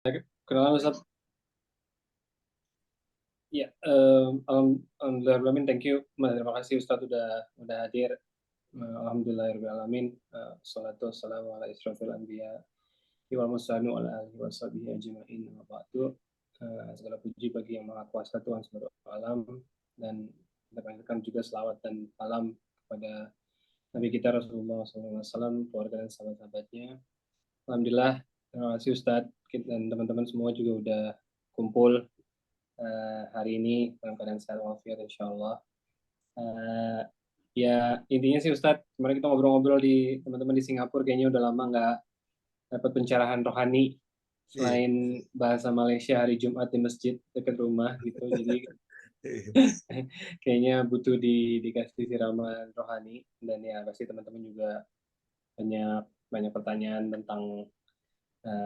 Kenalan Ustaz. Ya, alhamdulillah, thank you. Terima kasih Ustaz udah hadir. Alhamdulillahirrahmanirrahim. Salatu wassalamu ala isrofil anbiya wal mursalin wa ala alihi washabihi ajma'in. Wa ba'du. Segala puji bagi yang Maha Kuasa Tuhan seluruh alam, dan kita panjatkan juga selawat dan salam kepada Nabi kita Rasulullah SAW, keluarga dan sahabat-sahabatnya. Alhamdulillah, terima kasih Ustadz dan teman-teman semua juga udah kumpul hari ini dalam keadaan sehat walafiat insya Allah. Ya intinya sih Ustadz, kemarin kita ngobrol-ngobrol di teman-teman di Singapura, kayaknya udah lama nggak dapat pencerahan rohani Iya. selain bahasa Malaysia hari Jumat di masjid dekat rumah gitu. Jadi kayaknya butuh dikasih siraman rohani, dan ya pasti teman-teman juga banyak banyak pertanyaan tentang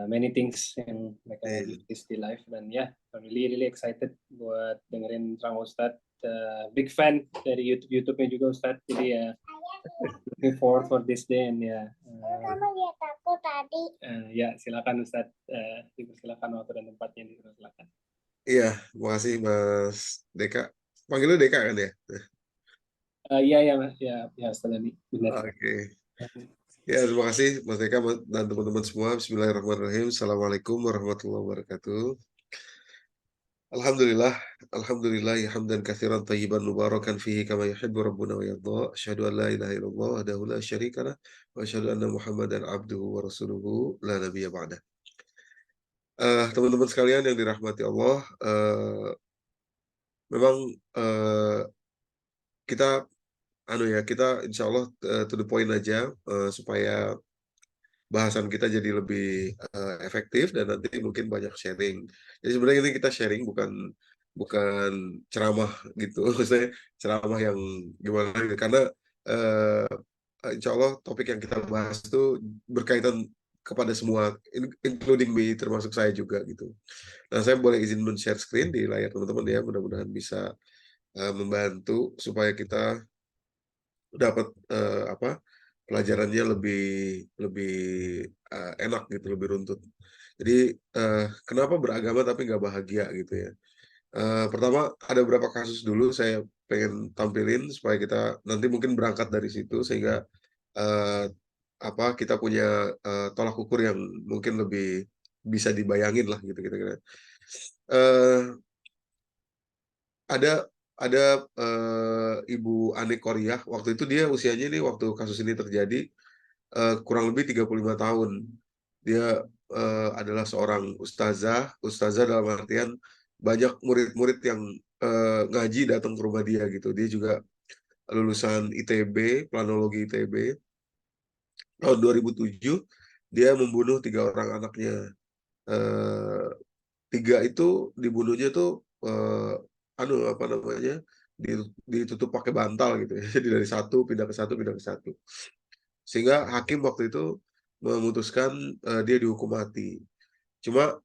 many things yang mereka lagi Iya. face di live. Dan ya, really excited buat dengerin Trang Ustadz. Big fan dari YouTube-nya juga Ustadz. Jadi ya, looking forward for this day. And ya, Kamu lihat aku tadi. ya silakan Ustadz, dipersilakan waktu dan tempatnya, dipersilakan. Iya, makasih Mas Deka. Panggilnya Deka kan ya? Iya ya Mas, ya Ustadz Dani, benar. Oke. Ya, terima kasih Mas Deka dan teman-teman semua. Bismillahirrahmanirrahim. Assalamualaikum warahmatullahi wabarakatuh. Alhamdulillah, alhamdulillah hamdan katsiran thayyiban mubarakan fihi kama yuhibbu rabbuna wa yarda. Asyhadu an la ilaha illallah wahdahu la syarika lah wa asyhadu anna Muhammadan abduhu wa rasuluhu la nabiyya ba'dah. Teman-teman sekalian yang dirahmati Allah, memang kita kita insya Allah to the point aja, supaya bahasan kita jadi lebih efektif dan nanti mungkin banyak sharing. Jadi sebenarnya ini kita sharing, bukan bukan ceramah gitu. Maksudnya ceramah yang gimana gitu. Karena uh, insya Allah topik yang kita bahas itu berkaitan kepada semua, including me, termasuk saya juga gitu. Nah, saya boleh izin men-share screen di layar teman-teman ya, mudah-mudahan bisa membantu supaya kita dapat pelajarannya lebih lebih enak gitu, lebih runtut. Jadi kenapa beragama tapi nggak bahagia gitu ya? Pertama, ada beberapa kasus dulu saya pengen tampilin supaya kita nanti mungkin berangkat dari situ, sehingga eh, kita punya tolak ukur yang mungkin lebih bisa dibayangin lah gitu kira-kira. Eh, ada Ibu Ane Korea, waktu itu dia usianya nih waktu kasus ini terjadi kurang lebih 35 tahun. Dia adalah seorang ustazah dalam artian banyak murid-murid yang ngaji datang ke rumah dia gitu. Dia juga lulusan ITB, planologi ITB. Tahun 2007 dia membunuh 3 orang anaknya. Eh, 3 itu dibunuhnya tuh apa namanya, ditutup pakai bantal gitu ya. Jadi dari satu pindah ke satu, pindah ke satu. Sehingga hakim waktu itu memutuskan dia dihukum mati. Cuma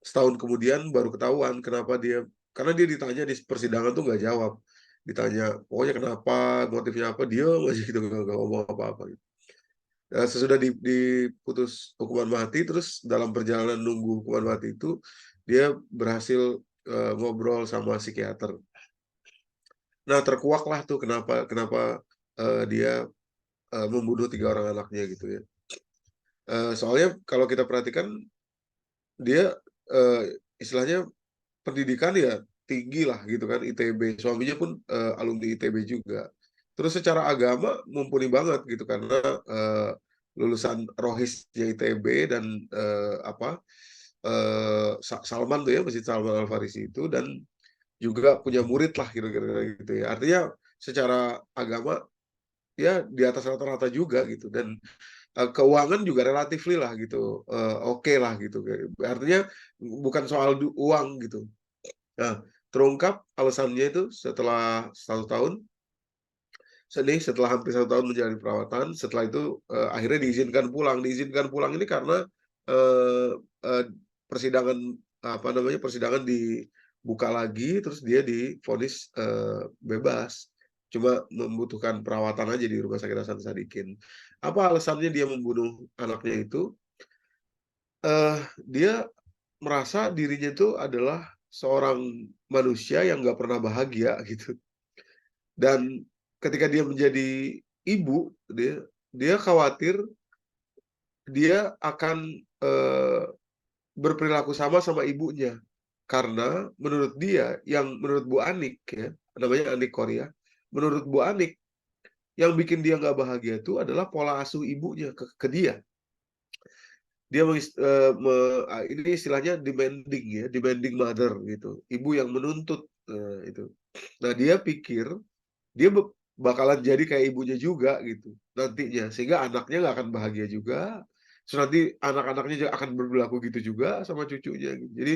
setahun kemudian baru ketahuan kenapa dia, karena dia ditanya di persidangan tuh nggak jawab. Ditanya pokoknya kenapa, motifnya apa, dia masih gitu, nggak ngomong apa-apa gitu. Sesudah diputus hukuman mati, terus dalam perjalanan nunggu hukuman mati itu dia berhasil ngobrol sama psikiater. Nah, terkuaklah tuh kenapa kenapa dia membunuh 3 orang anaknya gitu ya. Soalnya kalau kita perhatikan dia istilahnya pendidikan ya tinggi lah gitu kan, ITB, suaminya pun alumni ITB juga. Terus secara agama mumpuni banget gitu, karena lulusan Rohisnya ITB dan Salman tuh ya, Masjid Salman Al Farisi itu, dan juga punya murid lah kira-kira gitu ya. Artinya secara agama ya di atas rata-rata juga gitu, dan keuangan juga relatif lah gitu, oke lah gitu. Artinya bukan soal uang gitu. Nah, terungkap alasannya itu setelah 1 tahun, setelah hampir 1 tahun menjalani perawatan. Setelah itu akhirnya diizinkan pulang. Diizinkan pulang ini karena eh, eh, persidangan, persidangan dibuka lagi, terus dia divonis bebas. Cuma membutuhkan perawatan aja di Rumah Sakit Hasan Sadikin. Apa alasannya dia membunuh anaknya itu? dia merasa dirinya itu adalah seorang manusia yang nggak pernah bahagia gitu. Dan ketika dia menjadi ibu, dia khawatir dia akan berperilaku sama ibunya. Karena menurut dia, menurut Bu Anik ya, namanya Anik Korea, menurut Bu Anik, yang bikin dia nggak bahagia itu adalah pola asuh ibunya ke dia. Dia ini istilahnya demanding ya, demanding mother gitu, ibu yang menuntut itu. Nah dia pikir dia bakalan jadi kayak ibunya juga gitu nantinya, sehingga anaknya nggak akan bahagia juga. Terus nanti anak-anaknya juga akan berlaku gitu juga sama cucunya gitu. Jadi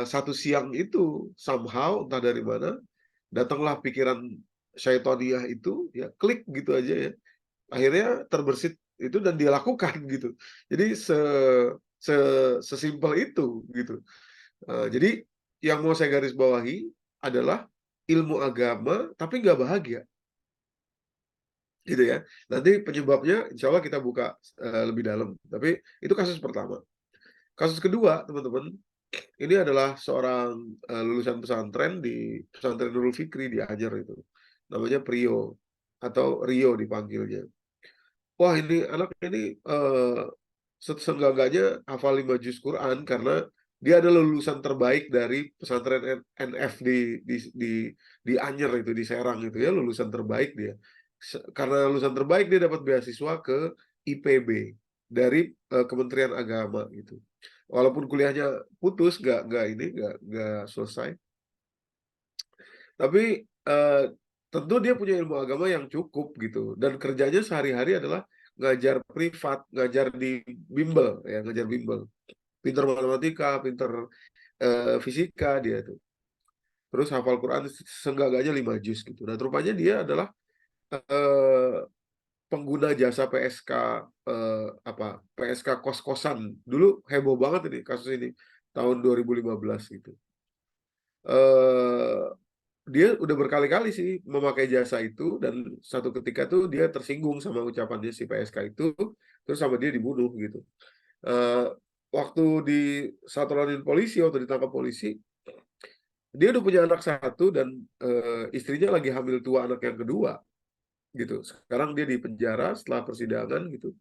satu siang itu somehow entah dari mana datanglah pikiran syaitoniah itu ya, klik gitu aja ya, akhirnya terbersit itu dan dia lakukan gitu. Jadi sesimpel itu gitu. Jadi yang mau saya garis bawahi adalah ilmu agama tapi nggak bahagia gitu ya. Nanti penyebabnya insya Allah kita buka lebih dalam. Tapi itu kasus pertama. Kasus kedua, teman-teman, ini adalah seorang lulusan pesantren di pesantren Nurul Fikri di Anyer itu. Namanya Prio atau Rio dipanggilnya. Wah ini anak ini seenggaknya hafal 5 juz Quran karena dia adalah lulusan terbaik dari pesantren NF di Anyer itu, di Serang itu ya, lulusan terbaik dia. Karena lulusan terbaik dia dapat beasiswa ke IPB dari Kementerian Agama gitu. Walaupun kuliahnya putus, nggak selesai. Tapi tentu dia punya ilmu agama yang cukup gitu, dan kerjanya sehari-hari adalah ngajar privat, ngajar di bimbel ya, ngajar bimbel. Pinter matematika, pinter fisika dia tuh. Terus hafal Quran seenggaknya 5 juz gitu. Nah, rupanya dia adalah pengguna jasa PSK PSK kos-kosan. Dulu heboh banget ini kasus ini tahun 2015 gitu. Dia udah berkali-kali sih memakai jasa itu, dan satu ketika tuh dia tersinggung sama ucapannya si PSK itu, terus sama dia dibunuh gitu. Waktu disatuin polisi, waktu ditangkap polisi, dia udah punya anak satu dan istrinya lagi hamil tua anak yang kedua gitu. Sekarang dia di penjara setelah persidangan gitu.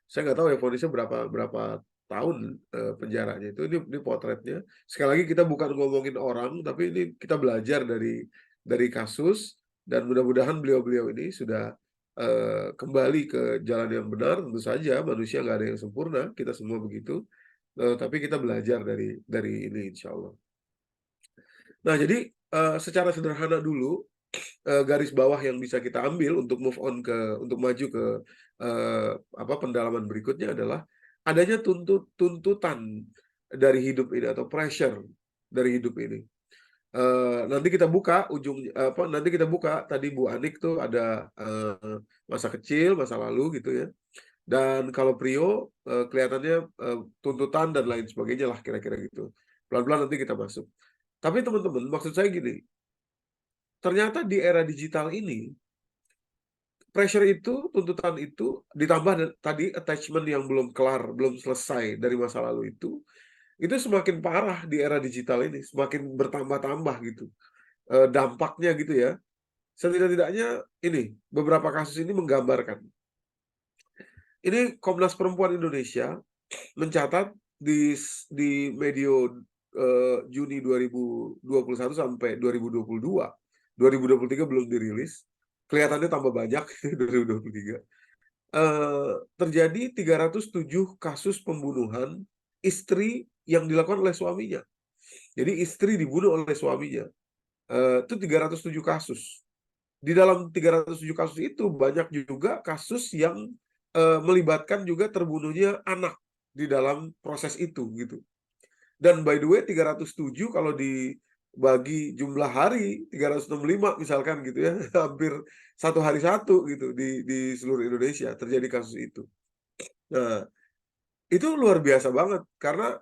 Saya nggak tahu ya vonisnya berapa tahun penjaranya itu. Ini potretnya. Sekali lagi kita bukan ngomongin orang, tapi ini kita belajar dari kasus, dan mudah-mudahan beliau-beliau ini sudah kembali ke jalan yang benar. Tentu saja manusia nggak ada yang sempurna, kita semua begitu. Tapi kita belajar dari ini insya Allah. Nah jadi secara sederhana dulu, garis bawah yang bisa kita ambil untuk move on untuk maju ke pendalaman berikutnya adalah adanya tuntutan dari hidup ini atau pressure dari hidup ini. Nanti kita buka nanti kita buka tadi Bu Anik tuh ada masa kecil, masa lalu gitu ya. Dan kalau Prio kelihatannya tuntutan dan lain sebagainya lah kira-kira gitu. Pelan-pelan nanti kita masuk. Tapi teman-teman, maksud saya gini, ternyata di era digital ini, pressure itu, tuntutan itu, ditambah tadi attachment yang belum kelar, belum selesai dari masa lalu itu semakin parah di era digital ini, semakin bertambah-tambah gitu. Dampaknya gitu ya. Setidak-tidaknya ini, beberapa kasus ini menggambarkan. Ini Komnas Perempuan Indonesia mencatat di medio Juni 2021 sampai 2022, 2023 belum dirilis, kelihatannya tambah banyak 2023. Terjadi 307 kasus pembunuhan istri yang dilakukan oleh suaminya. Jadi istri dibunuh oleh suaminya. Itu 307 kasus. Di dalam 307 kasus itu banyak juga kasus yang melibatkan juga terbunuhnya anak di dalam proses itu gitu. Dan by the way 307 kalau dibagi jumlah hari 365 misalkan gitu ya, hampir satu hari satu gitu di seluruh Indonesia terjadi kasus itu. Nah, itu luar biasa banget karena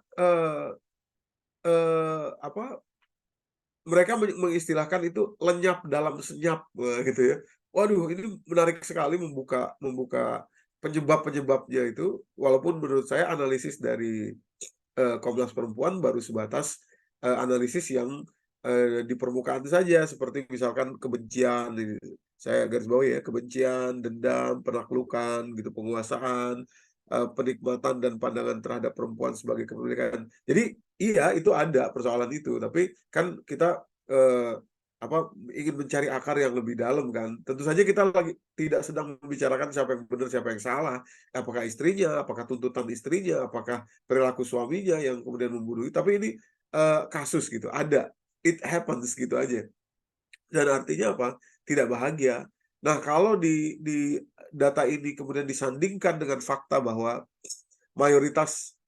mereka mengistilahkan itu lenyap dalam senyap gitu ya. Waduh, ini menarik sekali membuka penyebab-penyebabnya itu, walaupun menurut saya analisis dari Komnas Perempuan baru sebatas analisis yang di permukaan saja, seperti misalkan kebencian, saya garis bawahi ya, kebencian, dendam, penaklukan, gitu, penguasaan, penikmatan dan pandangan terhadap perempuan sebagai kepemilikan. Jadi iya itu ada persoalan itu, tapi kan kita ingin mencari akar yang lebih dalam kan. Tentu saja kita lagi tidak sedang membicarakan siapa yang benar, siapa yang salah. Apakah istrinya, apakah tuntutan istrinya, apakah perilaku suaminya yang kemudian membunuh. Tapi ini kasus gitu, ada. It happens gitu aja. Dan artinya apa? Tidak bahagia. Nah, kalau di data ini kemudian disandingkan dengan fakta bahwa mayoritas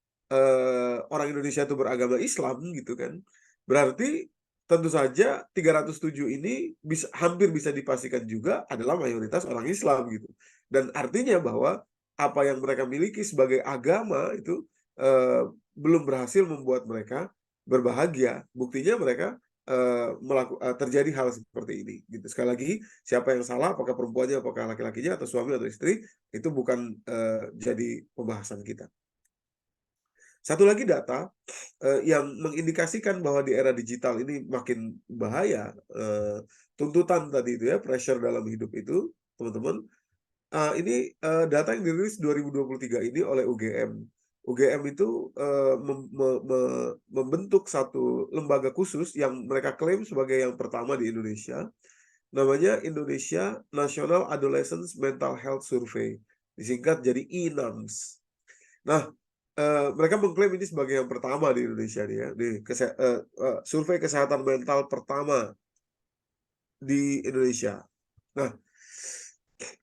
orang Indonesia itu beragama Islam gitu kan, berarti tentu saja 307 ini hampir bisa dipastikan juga adalah mayoritas orang Islam gitu. Dan artinya bahwa apa yang mereka miliki sebagai agama itu belum berhasil membuat mereka berbahagia. Buktinya mereka terjadi hal seperti ini gitu. Sekali lagi, siapa yang salah, apakah perempuannya, apakah laki-lakinya, atau suami atau istri, itu bukan jadi pembahasan kita. Satu lagi data yang mengindikasikan bahwa di era digital ini makin bahaya, tuntutan tadi itu ya, pressure dalam hidup itu, teman-teman, ini data yang dirilis 2023 ini oleh UGM. UGM itu membentuk satu lembaga khusus yang mereka klaim sebagai yang pertama di Indonesia, namanya Indonesia National Adolescent Mental Health Survey, disingkat jadi INAMS. Nah, mereka mengklaim ini sebagai yang pertama di Indonesia nih ya, di survei kesehatan mental pertama di Indonesia. Nah,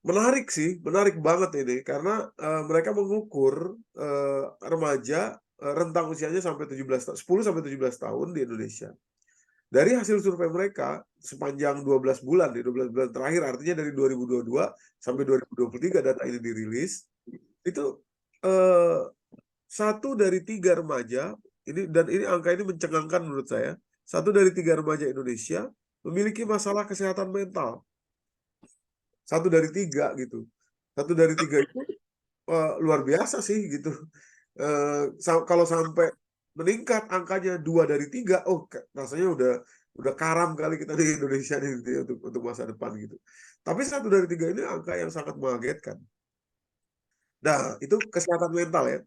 menarik sih, menarik banget ini karena mereka mengukur remaja rentang usianya sampai 10 sampai 17 tahun di Indonesia. Dari hasil survei mereka sepanjang 12 bulan, di 12 bulan terakhir, artinya dari 2022 sampai 2023 data ini dirilis, itu 1 dari 3 remaja ini, dan ini angka ini mencengangkan menurut saya, 1 dari 3 remaja Indonesia memiliki masalah kesehatan mental. 1 dari 3 gitu. 1 dari 3 itu luar biasa sih gitu. Kalau sampai meningkat angkanya 2 dari 3, oh rasanya udah karam kali kita di Indonesia nih gitu ya, untuk masa depan gitu. Tapi 1 dari 3 ini angka yang sangat mengagetkan. Nah, itu kesehatan mental ya.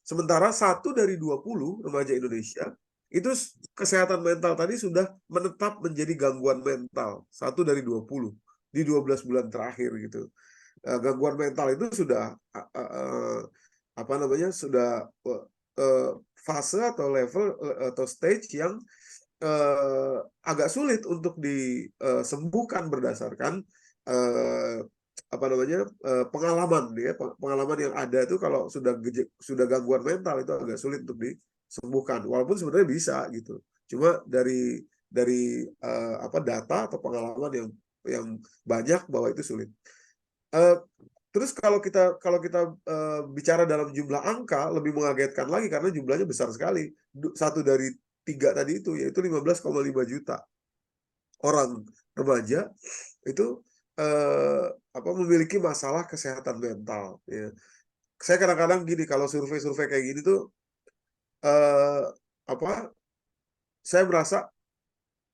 Sementara 1 dari 20 remaja Indonesia itu kesehatan mental tadi sudah menetap menjadi gangguan mental. 1 dari 20 di 12 bulan terakhir gitu. Gangguan mental itu sudah sudah fase atau level atau stage yang agak sulit untuk disembuhkan berdasarkan pengalaman ya, pengalaman yang ada itu. Kalau sudah gangguan mental itu agak sulit untuk disembuhkan, walaupun sebenarnya bisa gitu. Cuma dari data atau pengalaman yang banyak bahwa itu sulit. Terus kalau kita bicara dalam jumlah angka, lebih mengagetkan lagi karena jumlahnya besar sekali. 1 dari 3 tadi itu, yaitu 15,5 juta orang remaja itu memiliki masalah kesehatan mental. Ya. Saya kadang-kadang gini, kalau survei-survei kayak gini tuh, saya merasa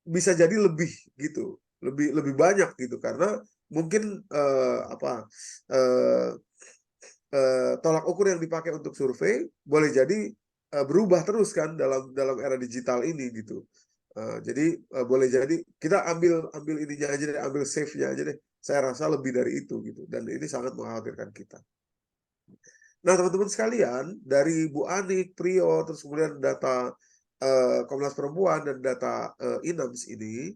bisa jadi lebih gitu, lebih banyak gitu, karena mungkin tolak ukur yang dipakai untuk survei boleh jadi berubah terus kan dalam era digital ini gitu. Jadi boleh jadi kita ambil ininya aja deh, ambil save-nya aja deh. Saya rasa lebih dari itu gitu, dan ini sangat mengkhawatirkan kita. Nah, teman-teman sekalian, dari Bu Anik, Priyo, terus kemudian data Komnas Perempuan dan data INAMS ini,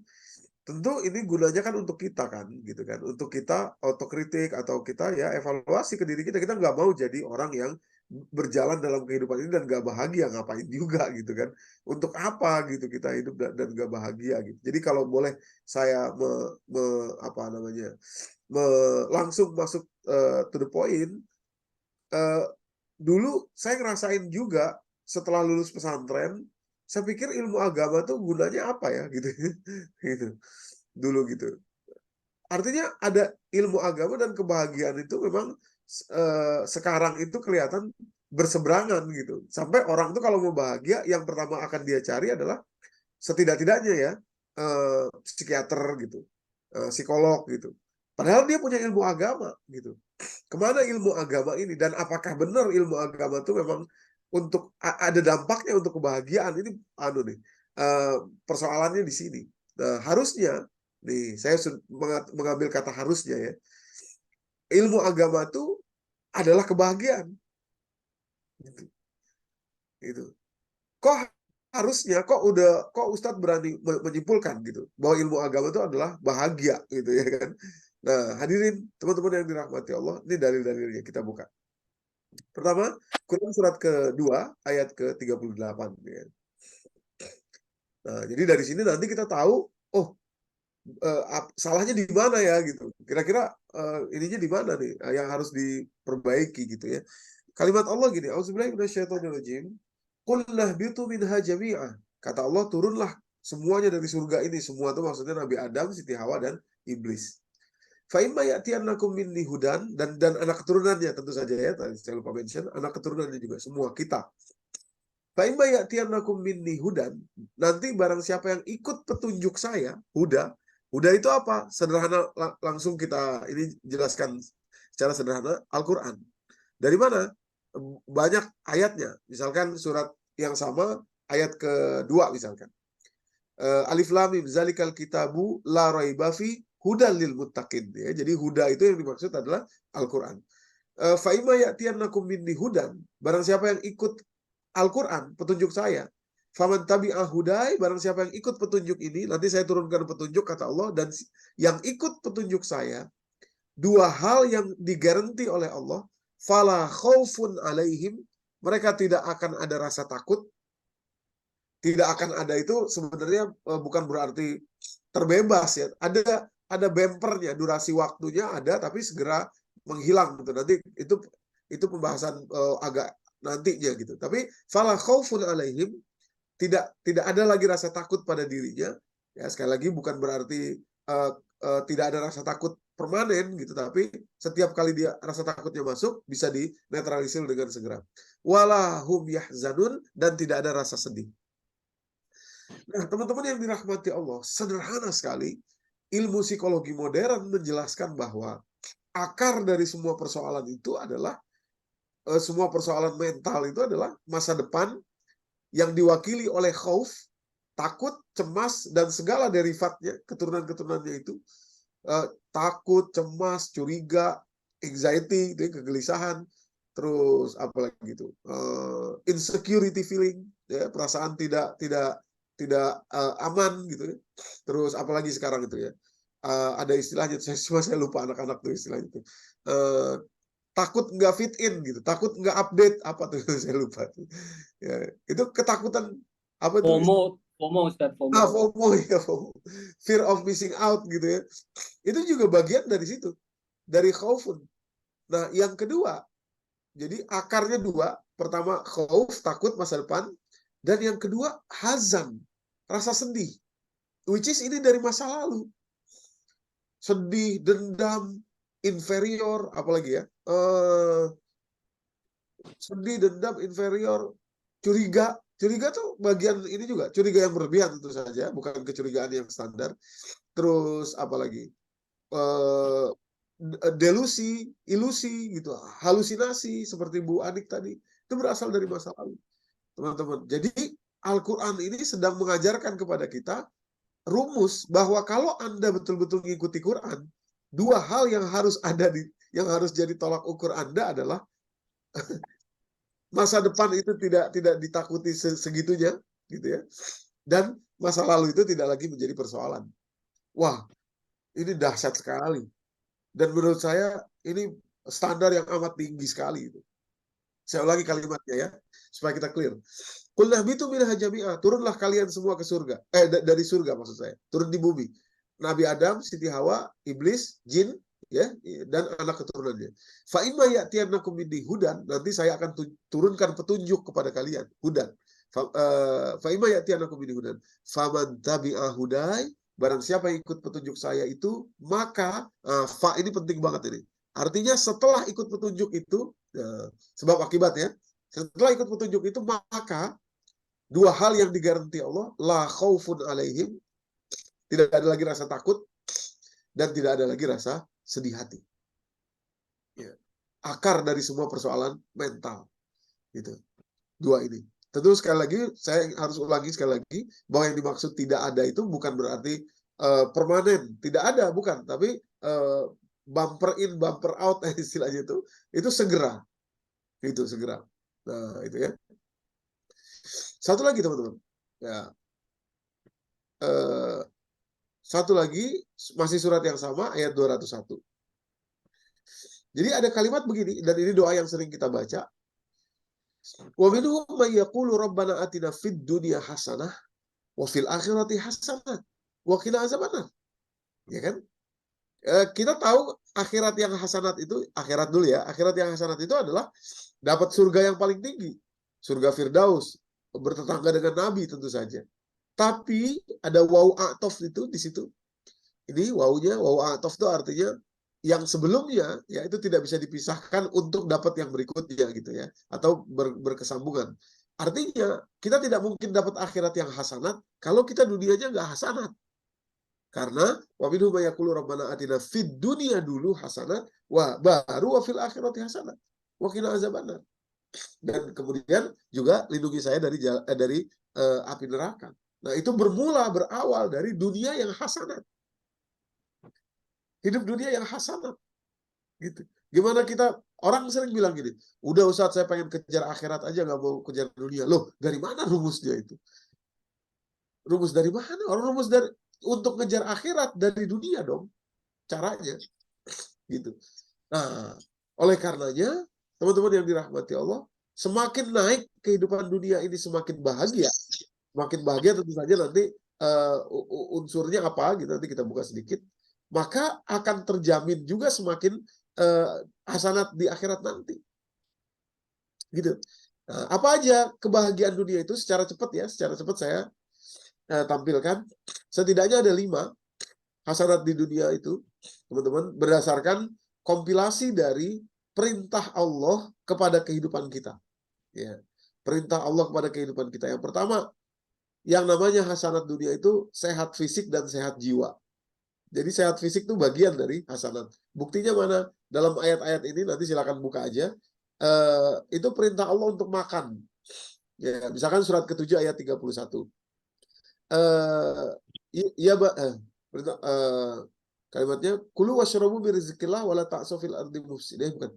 tentu ini gunanya kan untuk kita kan, gitu kan, untuk kita otokritik atau kita ya evaluasi ke diri kita. Kita nggak mau jadi orang yang berjalan dalam kehidupan ini dan nggak bahagia, ngapain juga gitu kan? Untuk apa gitu kita hidup dan nggak bahagia gitu. Jadi kalau boleh saya langsung masuk to the point, dulu saya ngerasain juga setelah lulus pesantren, saya pikir ilmu agama tuh gunanya apa ya gitu, gitu dulu gitu. Artinya ada ilmu agama dan kebahagiaan itu memang sekarang itu kelihatan berseberangan gitu. Sampai orang tuh kalau mau bahagia, yang pertama akan dia cari adalah setidak-tidaknya ya psikiater gitu, psikolog gitu. Padahal dia punya ilmu agama gitu. Kemana ilmu agama ini, dan apakah benar ilmu agama itu memang untuk ada dampaknya untuk kebahagiaan? Ini persoalannya di sini. Nah, harusnya nih saya mengambil kata harusnya ya, ilmu agama itu adalah kebahagiaan gitu. Kok harusnya kok Ustadz berani menyimpulkan gitu bahwa ilmu agama itu adalah bahagia gitu ya kan. Nah, hadirin teman-teman yang dirahmati Allah, ini dalil-dalilnya kita buka. Pertama, Quran surat kedua ayat ke-38 ya. Nah, jadi dari sini nanti kita tahu salahnya di mana ya gitu. Kira-kira ininya di mana nih yang harus diperbaiki gitu ya. Kalimat Allah gini, auzubillahi minasyaitonirrajim. Qul nahbitu minha jami'ah. Kata Allah, turunlah semuanya dari surga ini. Semua itu maksudnya Nabi Adam, Siti Hawa, dan iblis. Fa imma ya'tiyannakum minni hudan, dan anak keturunannya tentu saja ya, tadi saya lupa mention, anak keturunannya juga semua kita. Fa imma ya'tiyannakum minni hudan, nanti barang siapa yang ikut petunjuk saya, huda itu apa? Sederhana, langsung kita ini jelaskan secara sederhana, Al-Qur'an. Dari mana? Banyak ayatnya. Misalkan surat yang sama ayat kedua misalkan. Alif lam mim zalikal kitabu la raiba fi hudal lil muttaqin ya. Jadi huda itu yang dimaksud adalah Al-Qur'an. Fa imma ya'tiyannakum minni hudan, barang siapa yang ikut Al-Qur'an, petunjuk saya, faman tabi'a hudai, barang siapa yang ikut petunjuk ini, nanti saya turunkan petunjuk kata Allah, dan yang ikut petunjuk saya, dua hal yang digaranti oleh Allah, fala khaufun alaihim, mereka tidak akan ada rasa takut. Tidak akan ada itu sebenarnya bukan berarti terbebas ya. Ada bempernya, durasi waktunya ada, tapi segera menghilang gitu. Nanti itu pembahasan agak nantinya gitu. Tapi fala khaufun alaihim, tidak ada lagi rasa takut pada dirinya. Ya, sekali lagi bukan berarti tidak ada rasa takut permanen gitu, tapi setiap kali dia rasa takutnya masuk bisa dinetralisir dengan segera. Walahum yahzanun, dan tidak ada rasa sedih. Nah, teman-teman yang dirahmati Allah, sederhana sekali ilmu psikologi modern menjelaskan bahwa akar dari semua persoalan itu adalah semua persoalan mental itu adalah masa depan yang diwakili oleh khauf, takut, cemas, dan segala derivatnya, keturunan-keturunannya itu. Takut, cemas, curiga, anxiety, kegelisahan, terus apa lagi itu, insecurity feeling, ya, perasaan tidak aman gitu ya. Terus apalagi sekarang itu ya, ada istilahnya, saya lupa anak-anak tuh istilahnya itu, takut nggak fit in gitu, takut nggak update apa tuh saya lupa tuh. Ya, itu ketakutan apa tuh? FOMO Ustaz, FOMO. FOMO ya, FOMO. Fear of missing out gitu ya. Itu juga bagian dari situ, dari khaufun. Nah, yang kedua, jadi akarnya dua. Pertama khauf, takut masa depan, dan yang kedua hazan, rasa sedih. Which is ini dari masa lalu. Sedih, dendam, inferior, apalagi ya? Sedih, dendam, inferior, curiga. Curiga tuh bagian ini juga, curiga yang berlebihan tentu saja, bukan kecurigaan yang standar. Terus apalagi? Delusi, ilusi gitu, halusinasi seperti Bu Anik tadi, itu berasal dari masa lalu. Teman-teman, jadi Al-Quran ini sedang mengajarkan kepada kita rumus bahwa kalau Anda betul-betul mengikuti Quran, dua hal yang harus ada yang harus jadi tolak ukur Anda adalah masa depan itu tidak ditakuti segitunya gitu ya, dan masa lalu itu tidak lagi menjadi persoalan. Wah, ini dahsyat sekali, dan menurut saya ini standar yang amat tinggi sekali itu. Saya ulangi kalimatnya ya, supaya kita clear. Qul nahbitu minha jami'ah, turunlah kalian semua ke surga. Dari surga maksud saya, turun di bumi. Nabi Adam, Siti Hawa, iblis, jin, ya, dan anak keturunannya. Fa imma ya'tiyannakum minni hudan, nanti saya akan turunkan petunjuk kepada kalian, hudan. Fa imma ya'tiyannakum minni hudan, faman tabi'a hudai, barang siapa yang ikut petunjuk saya itu, maka fa ini penting banget ini. Artinya setelah ikut petunjuk itu, sebab akibat ya, setelah ikut petunjuk itu, maka dua hal yang digaranti Allah, la khaufun alaihim, tidak ada lagi rasa takut, dan tidak ada lagi rasa sedih hati. Ya. Akar dari semua persoalan mental. Gitu. Dua ini. Tentu sekali lagi, saya harus ulangi sekali lagi, bahwa yang dimaksud tidak ada itu bukan berarti permanen. Tidak ada, bukan. Tapi bumper in, bumper out, istilahnya itu segera. Itu segera. Nah, itu ya. Satu lagi, teman-teman. Ya. Satu lagi, masih surat yang sama, ayat 201. Jadi ada kalimat begini, dan ini doa yang sering kita baca. Wa minhum may yaqulu rabbana atina fid dunya hasanah wa fil akhirati hasanah wa qina azabannar. Ya kan? Kita tahu akhirat yang hasanat itu, akhirat dulu ya. Akhirat yang hasanat itu adalah dapat surga yang paling tinggi. Surga Firdaus, bertetangga dengan Nabi tentu saja. Tapi ada waw a'tof itu di situ. Ini wawunya, waw a'tof itu artinya yang sebelumnya ya itu tidak bisa dipisahkan untuk dapat yang berikutnya gitu ya, atau berkesambungan. Artinya kita tidak mungkin dapat akhirat yang hasanat kalau kita dunianya nggak hasanat. Karena wa minhum may yaqulu rabbana atina fid dunya dulu hasanat baru wa fil akhirati hasanat wa qina azabannar. Dan kemudian juga lindungi saya dari api neraka. Nah, itu berawal dari dunia yang hasanat. Hidup dunia yang hasanat. Gitu. Gimana kita, orang sering bilang gini, udah Ustaz saya pengen kejar akhirat aja, nggak mau kejar dunia. Loh, dari mana rumusnya itu? Rumus dari mana? Orang rumus dari untuk ngejar akhirat dari dunia dong, caranya. Gitu. Nah, oleh karenanya, teman-teman yang dirahmati Allah, semakin naik kehidupan dunia ini semakin bahagia. Semakin bahagia tentu saja nanti unsurnya apa gitu, nanti kita buka sedikit. Maka akan terjamin juga semakin hasanat di akhirat nanti. Gitu. Nah, apa aja kebahagiaan dunia itu secara cepat ya, secara cepat saya tampilkan. Setidaknya ada 5 hasanat di dunia itu, teman-teman, berdasarkan kompilasi dari perintah Allah kepada kehidupan kita. Ya. Perintah Allah kepada kehidupan kita. Yang pertama, yang namanya hasanat dunia itu sehat fisik dan sehat jiwa. Jadi sehat fisik itu bagian dari hasanat. Buktinya mana? Dalam ayat-ayat ini, nanti silakan buka aja. Itu perintah Allah untuk makan. Ya, misalkan surat ke-7 ayat 31. Kalimatnya kulu wasyrabu bi rizqillah wala ta'su fil ardi mufsidin, bukan.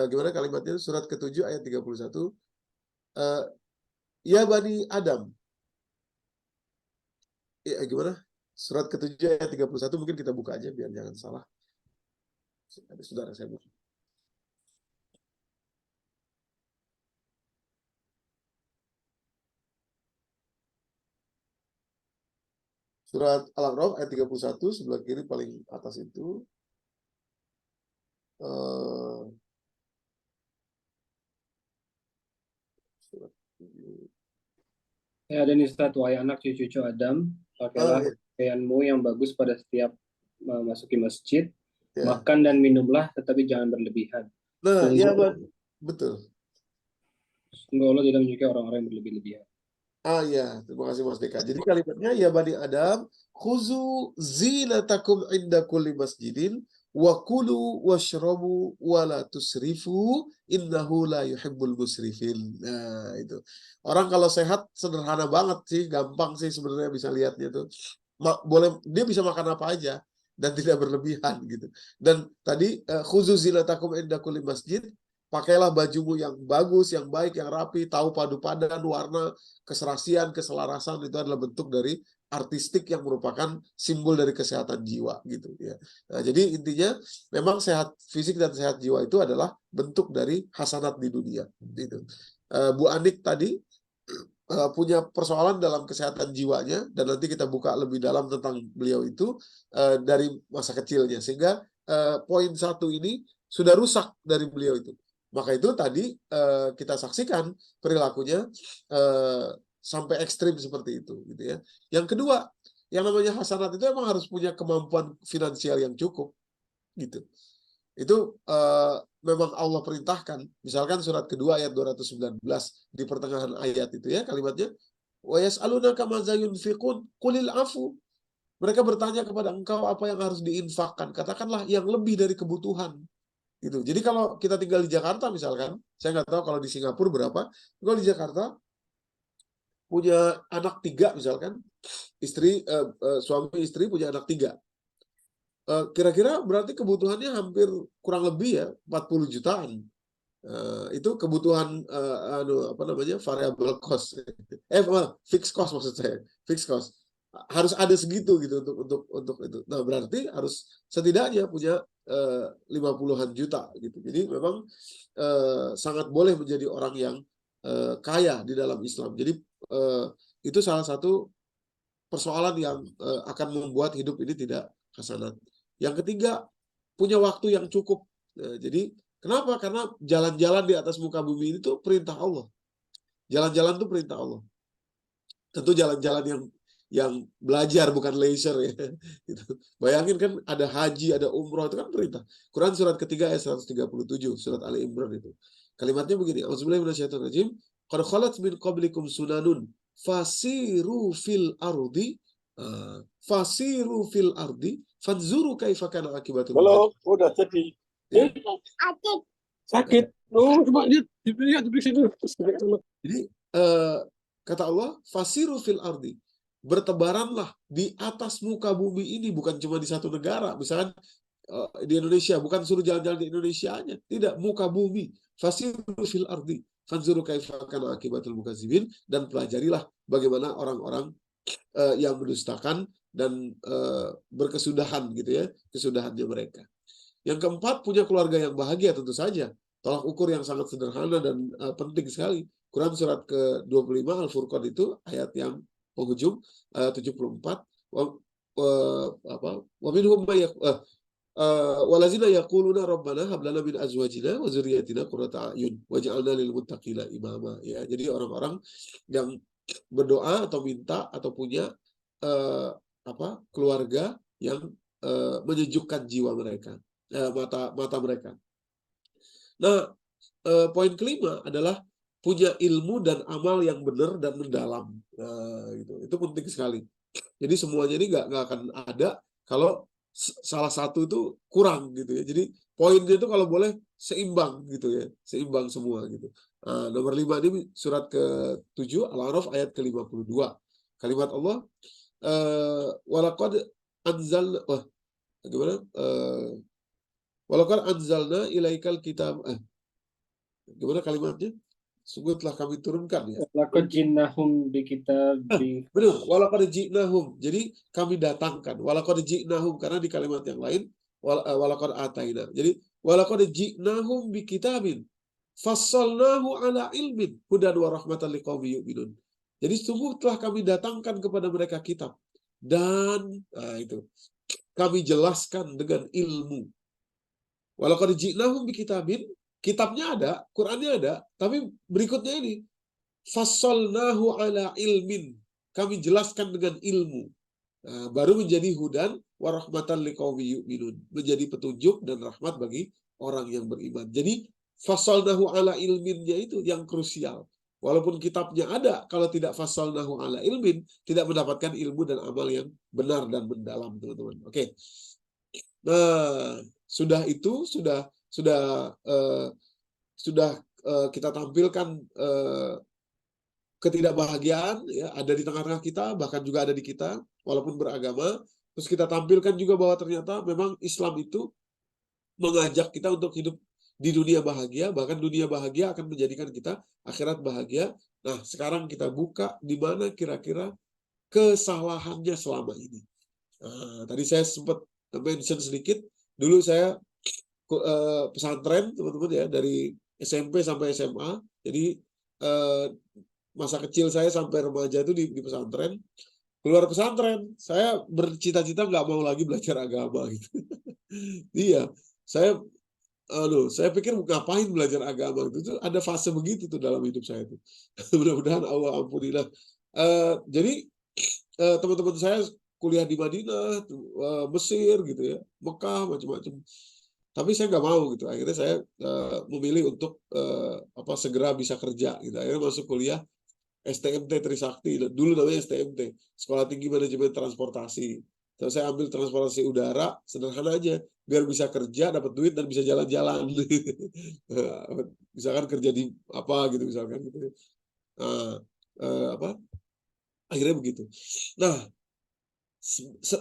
Gimana kalimatnya? Surat ke-7 ayat 31. Ya bani Adam. Gimana? Surat ke-7 ayat 31, mungkin kita buka aja biar jangan salah. Ada saudara saya buka. Surat Al-A'raf ayat 31, sebelah kiri paling atas itu. Ya, ada nih Ustaz, wahai anak cucu Adam, pakailah pakaianmu yang bagus pada setiap memasuki masjid, makan dan minumlah, tetapi jangan berlebihan. Nah, iya, betul. Sungguh Allah tidak menyukai orang-orang yang berlebih-lebihan. Ya, terima kasih Mas Deka. Jadi kalimatnya, ya bani Adam, khuzu zinatakum inda kulli masjidin wa kulu washrabu wa la tusrifu innahu la yuhibbul musrifin. Nah, itu. Orang kalau sehat sederhana banget sih, gampang sih sebenarnya bisa lihatnya tuh. Boleh, dia bisa makan apa aja dan tidak berlebihan gitu. Dan tadi khuzu zinatakum inda kulli masjid, pakailah bajumu yang bagus, yang baik, yang rapi, tahu padu padan, warna, keserasian, keselarasan, itu adalah bentuk dari artistik yang merupakan simbol dari kesehatan jiwa gitu ya. Nah, jadi intinya memang sehat fisik dan sehat jiwa itu adalah bentuk dari hasanat di dunia gitu. Bu Anik tadi punya persoalan dalam kesehatan jiwanya, dan nanti kita buka lebih dalam tentang beliau itu dari masa kecilnya, sehingga poin 1 ini sudah rusak dari beliau itu. Maka itu tadi kita saksikan perilakunya sampai ekstrim seperti itu gitu ya. Yang kedua, yang namanya hasanat itu emang harus punya kemampuan finansial yang cukup gitu. Itu memang Allah perintahkan. Misalkan surat kedua ayat 219 di pertengahan ayat itu ya kalimatnya, wa yas'alunaka madza yunfiqun qulil afu. Mereka bertanya kepada engkau apa yang harus diinfakkan. Katakanlah yang lebih dari kebutuhan. Gitu. Jadi kalau kita tinggal di Jakarta misalkan, saya nggak tahu kalau di Singapura berapa. Kalau di Jakarta punya anak 3 misalkan, suami istri punya anak 3. Kira-kira berarti kebutuhannya hampir kurang lebih ya 40 jutaan. Itu kebutuhan variable cost, fixed cost maksud saya, fixed cost harus ada segitu gitu untuk itu. Nah berarti harus setidaknya punya 50-an juta gitu. Jadi memang sangat boleh menjadi orang yang kaya di dalam Islam. Jadi itu salah satu persoalan yang akan membuat hidup ini tidak hasanat. Yang ketiga, punya waktu yang cukup. Jadi kenapa? Karena jalan-jalan di atas muka bumi ini tuh perintah Allah. Jalan-jalan itu perintah Allah. Tentu jalan-jalan yang belajar bukan leisure ya. Bayangin kan ada haji, ada umroh itu kan perintah. Quran surat ketiga ayat 137 surat Ali Imran itu. Kalimatnya begini, Auzubillahi minasyaitonirrajim, qad khalat min qablikum sunanun fasiru fil ardi fanzuru kaifa kana akibatul Halo, udah jadi. Ya. Sakit. Oh, coba lihat, diperiksa dulu. Jadi kata Allah, fasiru fil ardi, bertebaranlah di atas muka bumi ini, bukan cuma di satu negara. Misalkan di Indonesia, bukan suruh jalan-jalan di Indonesia-nya, tidak, muka bumi. Fasiru fil ardi, fanzuru kaifa kana akibatul mukadzibin, dan pelajarilah bagaimana orang-orang yang mendustakan dan berkesudahan gitu ya, kesudahannya mereka. Yang keempat, punya keluarga yang bahagia tentu saja. Tolak ukur yang sangat sederhana dan penting sekali. Quran surat ke-25 Al-Furqan itu ayat yang penghujung 74. Wa minhum walazina yaquluna rabbana hab lana min azwajina wa dzurriyyatina qurrata a'yun waj'alna lil muttaqina imama. Ya, jadi orang-orang yang berdoa atau minta atau punya keluarga yang menyejukkan jiwa mereka, mata mereka. Nah, poin kelima adalah punya ilmu dan amal yang benar dan mendalam. Itu penting sekali. Jadi semuanya ini nggak akan ada kalau salah satu itu kurang gitu ya. Jadi poinnya itu kalau boleh seimbang gitu ya, seimbang semua gitu. Nomor 5 ini surat ke-7 Al-A'raf ayat ke-52. Kalimat Allah, walaqad anzalna, gimana? Walaqad anzalna ilaikal kitab. Gimana kalimatnya? Sungguh telah kami turunkan ya. Laqad jinnahum bi kitabin. Benar, walaqad ji'nahum. Jadi kami datangkan. Walaqad ji'nahum, karena di kalimat yang lain walaqad ataina. Jadi walaqad ji'nahum bi kitabin fassalnahu ala ilmin hudan wa rahmatan liqaumin yu'minun. Jadi sungguh telah kami datangkan kepada mereka kitab dan itu kami jelaskan dengan ilmu. Walaqad ji'nahum bi kitabin, kitabnya ada, Qur'annya ada, tapi berikutnya ini fassalnahu ala ilmin, kami jelaskan dengan ilmu. Baru menjadi hudan wa rahmatan liqaumin yu'minun, menjadi petunjuk dan rahmat bagi orang yang beriman. Jadi fassalnahu ala ilminnya itu yang krusial. Walaupun kitabnya ada, kalau tidak fassalnahu ala ilmin, tidak mendapatkan ilmu dan amal yang benar dan mendalam, teman-teman. Oke. Nah, sudah itu sudah kita tampilkan ketidakbahagiaan ya, ada di tengah-tengah kita, bahkan juga ada di kita walaupun beragama. Terus kita tampilkan juga bahwa ternyata memang Islam itu mengajak kita untuk hidup di dunia bahagia, bahkan dunia bahagia akan menjadikan kita akhirat bahagia. Nah, sekarang kita buka di mana kira-kira kesalahannya selama ini. Tadi saya sempat mention sedikit, dulu saya pesantren, teman-teman ya, dari SMP sampai SMA. Jadi masa kecil saya sampai remaja itu di pesantren. Keluar pesantren, saya bercita-cita nggak mau lagi belajar agama gitu. Iya, saya pikir ngapain belajar agama itu ada fase begitu tuh dalam hidup saya itu. Mudah-mudahan Allah ampunilah. Jadi teman-teman saya kuliah di Madinah, Mesir gitu ya, Mekah, macam-macam. Tapi saya nggak mau gitu. Akhirnya saya memilih untuk segera bisa kerja gitu. Akhirnya masuk kuliah STMT Trisakti, dulu namanya STMT, Sekolah Tinggi Manajemen Transportasi. Terus saya ambil transportasi udara, sederhana aja, biar bisa kerja, dapat duit dan bisa jalan-jalan. Misalkan kerja di apa gitu misalkan gitu. Akhirnya begitu. Nah,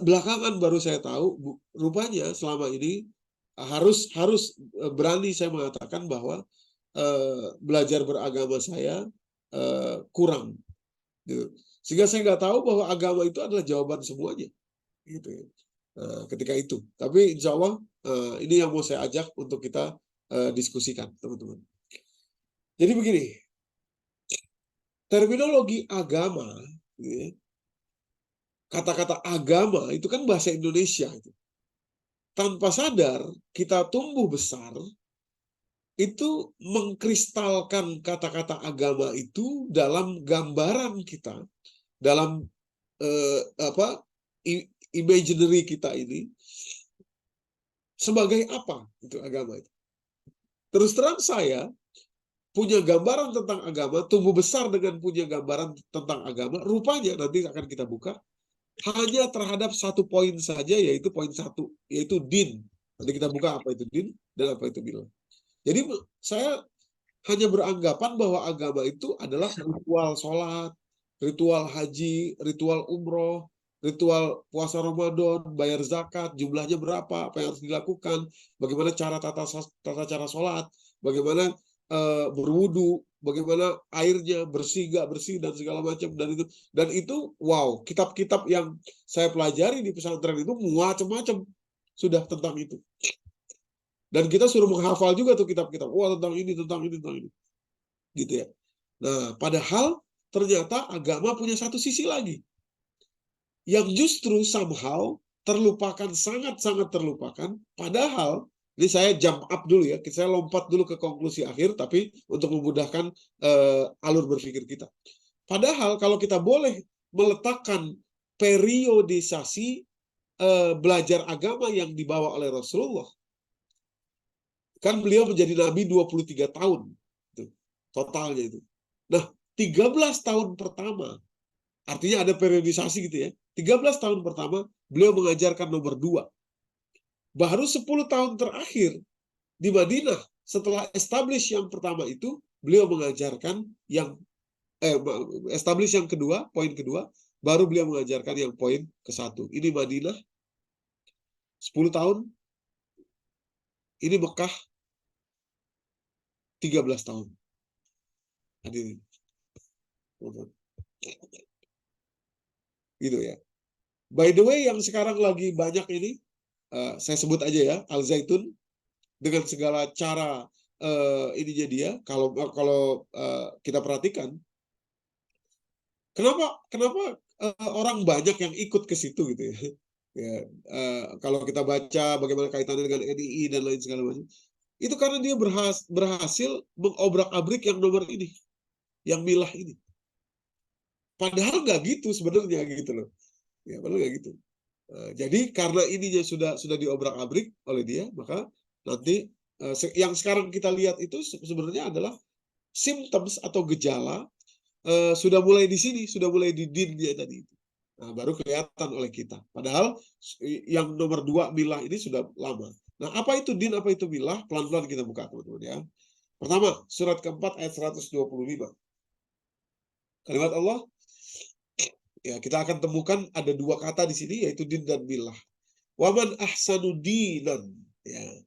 belakangan baru saya tahu, rupanya selama ini harus berani saya mengatakan bahwa belajar beragama saya kurang, gitu. Sehingga saya nggak tahu bahwa agama itu adalah jawaban semuanya, gitu ya. Ketika itu. Tapi insya Allah ini yang mau saya ajak untuk kita diskusikan, teman-teman. Jadi begini, terminologi agama, gitu ya, kata-kata agama itu kan bahasa Indonesia. Tanpa sadar, kita tumbuh besar, itu mengkristalkan kata-kata agama itu dalam gambaran kita, dalam imaginary kita ini, sebagai apa itu agama itu. Terus terang saya punya gambaran tentang agama, tumbuh besar dengan punya gambaran tentang agama, rupanya nanti akan kita buka, hanya terhadap satu poin saja, yaitu poin 1, yaitu din. Nanti kita buka apa itu din dan apa itu milah. Jadi saya hanya beranggapan bahwa agama itu adalah ritual sholat, ritual haji, ritual umroh, ritual puasa Ramadan, bayar zakat, jumlahnya berapa, apa yang harus dilakukan, bagaimana cara tata cara sholat, bagaimana berwudu, bagaimana airnya bersih gak bersih dan segala macam, dan itu wow, kitab-kitab yang saya pelajari di pesantren itu macam-macam sudah tentang itu. Dan kita suruh menghafal juga tuh kitab-kitab. Wah, tentang ini, tentang ini, tentang ini. Gitu ya. Nah, padahal ternyata agama punya satu sisi lagi. Yang justru somehow terlupakan, sangat-sangat terlupakan. Padahal, ini saya jump up dulu ya. Saya lompat dulu ke konklusi akhir, tapi untuk memudahkan alur berpikir kita. Padahal kalau kita boleh meletakkan periodisasi belajar agama yang dibawa oleh Rasulullah, kan beliau menjadi nabi 23 tahun itu, totalnya itu. Nah, 13 tahun pertama, artinya ada periodisasi gitu ya. 13 tahun pertama beliau mengajarkan nomor 2. Baru 10 tahun terakhir di Madinah setelah establish yang pertama itu, beliau mengajarkan yang establish yang kedua, poin kedua, baru beliau mengajarkan yang poin ke-1. Ini Madinah 10 tahun. Ini Mekah 13 tahun. Hadirin. Gitu ya. By the way, yang sekarang lagi banyak ini, saya sebut aja ya, Al Zaitun, dengan segala cara ininya dia, kalau kita perhatikan, kenapa orang banyak yang ikut ke situ gitu ya. Kalau kita baca bagaimana kaitannya dengan NII dan lain segala macam, itu karena dia berhasil mengobrak-abrik yang nomor ini, yang milah ini. Padahal nggak gitu sebenarnya gitu loh. Ya, padahal nggak gitu. Jadi karena ininya sudah diobrak-abrik oleh dia, maka nanti yang sekarang kita lihat itu sebenarnya adalah symptoms atau gejala sudah mulai di sini, sudah mulai di dinnya tadi itu. Nah, baru kelihatan oleh kita. Padahal yang nomor 2 milah ini sudah lama. Nah, apa itu din, apa itu milah? Pelan-pelan kita buka, teman-teman ya. Pertama, surat keempat ayat 125. Kalimat Allah, ya kita akan temukan ada 2 kata di sini, yaitu din dan milah. Waman ahsanu dinan. Ya.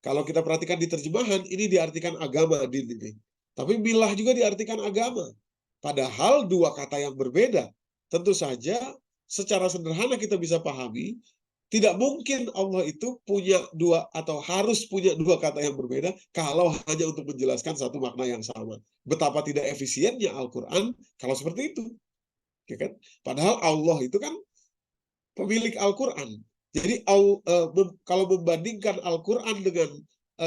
Kalau kita perhatikan di terjemahan, ini diartikan agama, din ini. Tapi milah juga diartikan agama. Padahal 2 kata yang berbeda. Tentu saja, secara sederhana kita bisa pahami, tidak mungkin Allah itu punya 2 atau harus punya 2 kata yang berbeda kalau hanya untuk menjelaskan satu makna yang sama. Betapa tidak efisiennya Al-Quran kalau seperti itu. Ya kan? Padahal Allah itu kan pemilik Al-Quran. Jadi kalau membandingkan Al-Quran dengan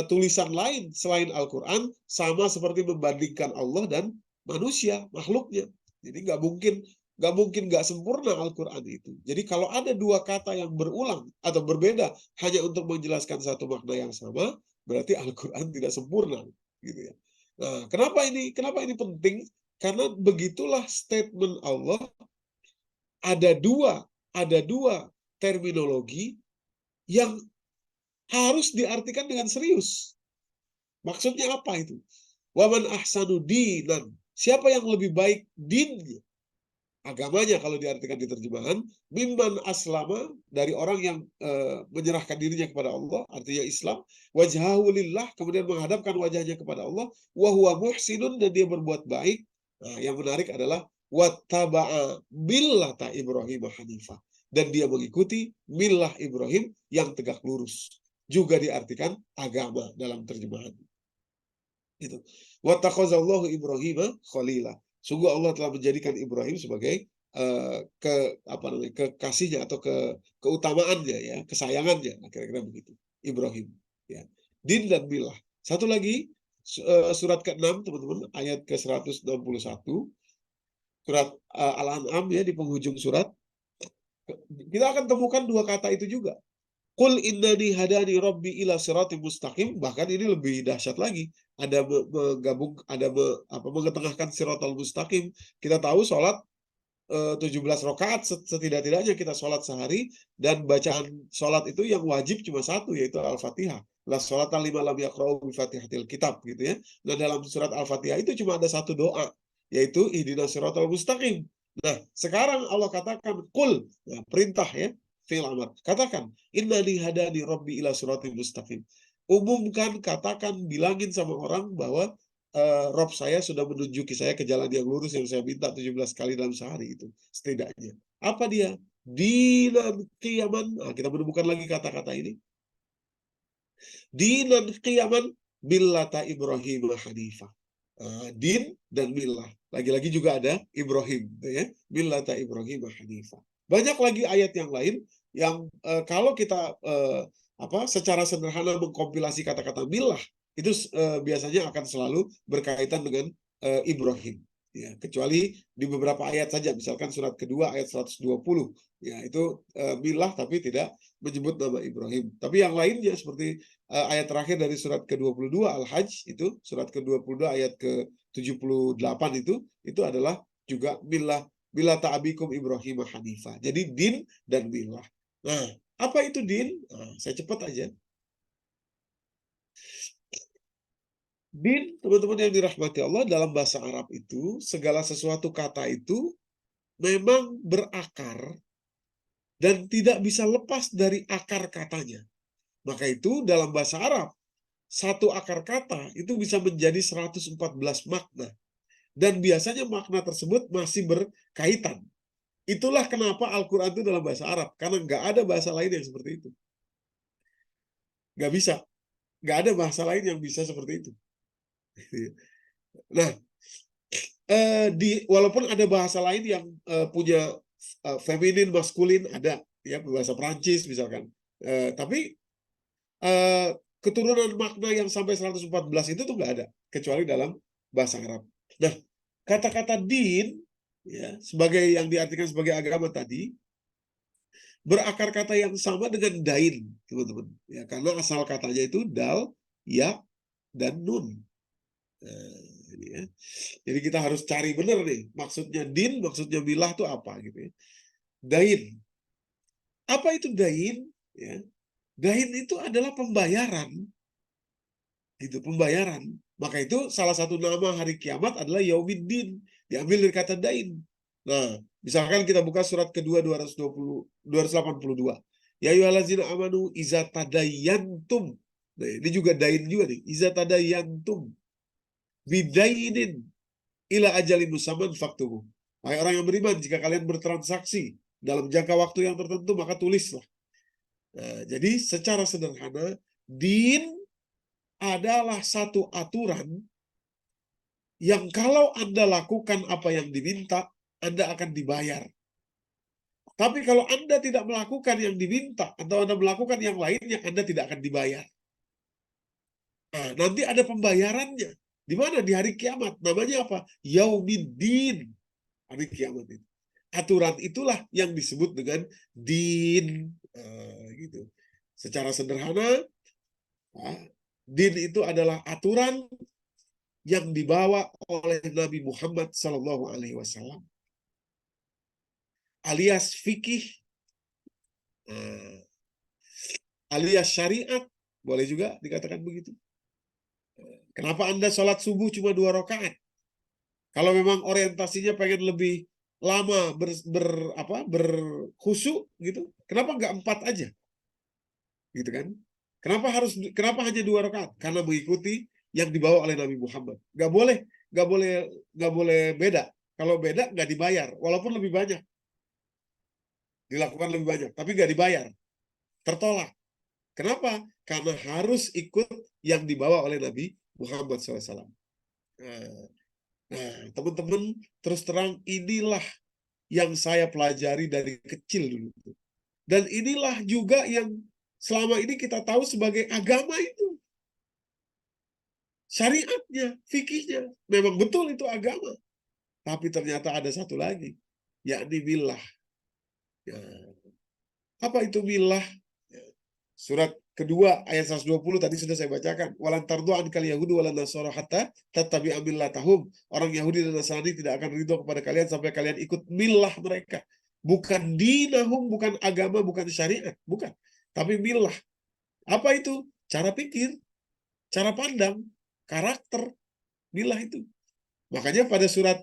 tulisan lain selain Al-Quran, sama seperti membandingkan Allah dan manusia, makhluknya. Jadi nggak mungkin Nggak mungkin nggak sempurna Al-Quran itu. Jadi kalau ada dua kata yang berulang atau berbeda hanya untuk menjelaskan satu makna yang sama, berarti Al-Quran tidak sempurna. Gitu ya. Nah, kenapa ini penting? Karena begitulah statement Allah, ada dua terminologi yang harus diartikan dengan serius. Maksudnya apa itu? Waman ahsanu dinan. Siapa yang lebih baik dinnya? Agamanya kalau diartikan di terjemahan, mimman aslama, dari orang yang menyerahkan dirinya kepada Allah, artinya Islam, wajhahu lillah, kemudian menghadapkan wajahnya kepada Allah, wa huwa muhsinun, dan dia berbuat baik. Nah, yang menarik adalah wattaba'a millata Ibrahim hanifah, dan dia mengikuti millah Ibrahim yang tegak lurus. Juga diartikan agama dalam terjemahan. Itu. Wattakhazallahu Ibrahim khalila. Sungguh Allah telah menjadikan Ibrahim sebagai kekasihnya atau keutamaannya, ya, kesayangannya, kira-kira begitu. Ibrahim, ya. Din dan millah. Satu lagi, surat ke-6 teman-teman, ayat ke-161, surat Al-An'am, ya, di penghujung surat kita akan temukan dua kata itu juga. Qul innani hadani rabbi ila siratim mustaqim. Bahkan ini lebih dahsyat lagi. Ada menggabung, ada mengetengahkan siratal mustaqim. Kita tahu sholat 17 rakaat setidak-tidaknya kita sholat sehari, dan bacaan sholat itu yang wajib cuma satu, yaitu Al-Fatihah. La sholatan lima lam yaqra'u bi Fatihatil kitab, gitu ya. Nah, dalam surat Al-Fatihah itu cuma ada satu doa, yaitu ihdinas siratal mustaqim. Nah, sekarang Allah katakan qul, nah, perintah, ya, fi'il amr. Katakan, innani hadani rabbi ila siratal mustaqim. Umumkan, katakan, bilangin sama orang bahwa Rob saya sudah menunjuki saya ke jalan yang lurus yang saya minta 17 kali dalam sehari itu, setidaknya. Apa dia? Dinan qiyaman. Nah, kita menemukan lagi kata-kata ini. Dinan qiyaman millata Ibrahim hanifah. Din dan millah. Lagi-lagi juga ada Ibrahim, ya. Millata Ibrahim hanifah. Banyak lagi ayat yang lain yang kalau kita secara sederhana mengkompilasi kata-kata millah, itu biasanya akan selalu berkaitan dengan Ibrahim, ya, kecuali di beberapa ayat saja, misalkan surat kedua ayat 120, ya, itu millah tapi tidak menyebut nama Ibrahim. Tapi yang lainnya seperti ayat terakhir dari surat ke-22 Al-Hajj, itu surat ke-22 ayat ke-78 itu adalah juga millah ta'abikum Ibrahim hanifah. Jadi din dan millah. Nah, apa itu din? Nah, saya cepat aja. Din, teman-teman yang dirahmati Allah, dalam bahasa Arab itu, segala sesuatu kata itu memang berakar dan tidak bisa lepas dari akar katanya. Maka itu dalam bahasa Arab, satu akar kata itu bisa menjadi 114 makna. Dan biasanya makna tersebut masih berkaitan. Itulah kenapa Al-Quran itu dalam bahasa Arab. Karena nggak ada bahasa lain yang seperti itu. Nggak bisa. Nggak ada bahasa lain yang bisa seperti itu. Nah, walaupun ada bahasa lain yang punya feminin, maskulin, ada, ya, bahasa Perancis misalkan. Tapi keturunan makna yang sampai 114 itu tuh nggak ada, kecuali dalam bahasa Arab. Nah, kata-kata din, ya, sebagai yang diartikan sebagai agama tadi, berakar kata yang sama dengan dain, teman-teman. Ya, karena asal katanya itu dal, ya, dan nun. Ini, ya. Jadi kita harus cari benar nih, maksudnya din, maksudnya milah itu apa, gitu, ya. Dain. Apa itu dain? Ya. Dain itu adalah pembayaran. Itu pembayaran. Maka itu salah satu nama hari kiamat adalah Yaumiddin. Diambil dari kata dain. Nah, misalkan kita buka surat kedua 282. Ya ayyuhallazina amanu iza tadayantum. Nah, ini juga dain juga nih. Iza tadayantum bidainin ila ajalin musamman faktubu. Hai orang yang beriman, jika kalian bertransaksi dalam jangka waktu yang tertentu, maka tulislah. Nah, jadi secara sederhana, din adalah satu aturan yang kalau Anda lakukan apa yang diminta, Anda akan dibayar. Tapi kalau Anda tidak melakukan yang diminta, atau Anda melakukan yang lainnya, Anda tidak akan dibayar. Nah, nanti ada pembayarannya. Di mana? Di hari kiamat. Namanya apa? Yaumiddin. Hari kiamat itu. aturan itulah yang disebut dengan din. Gitu. Secara sederhana, din itu adalah aturan yang dibawa oleh Nabi Muhammad SAW, alias fikih, alias syariat, boleh juga dikatakan begitu. Kenapa Anda sholat subuh cuma 2 rakaat? Kalau memang orientasinya pengen lebih lama berkhusyuk gitu, kenapa nggak 4 aja? Gitu kan? Kenapa hanya 2 rakaat? Karena mengikuti yang dibawa oleh Nabi Muhammad. Nggak boleh beda. Kalau beda nggak dibayar, walaupun lebih banyak. Dilakukan lebih banyak, tapi nggak dibayar. Tertolak. Kenapa? Karena harus ikut yang dibawa oleh Nabi Muhammad SAW. Nah, teman-teman, terus terang inilah yang saya pelajari dari kecil dulu. Dan inilah juga yang selama ini kita tahu sebagai agama itu. Syariatnya, fikihnya. Memang betul itu agama. Tapi ternyata ada satu lagi, yakni millah. Ya. Apa itu millah? Surat kedua ayat 120 tadi sudah saya bacakan. Walan tardu ankal yahudi walan nasara hatta tattabi'a millatahum. Orang Yahudi dan Nasrani tidak akan ridho kepada kalian sampai kalian ikut millah mereka. Bukan dinahum, bukan agama, bukan syariat, bukan. Tapi millah. Apa itu? Cara pikir, cara pandang, karakter, millah itu. Makanya pada surat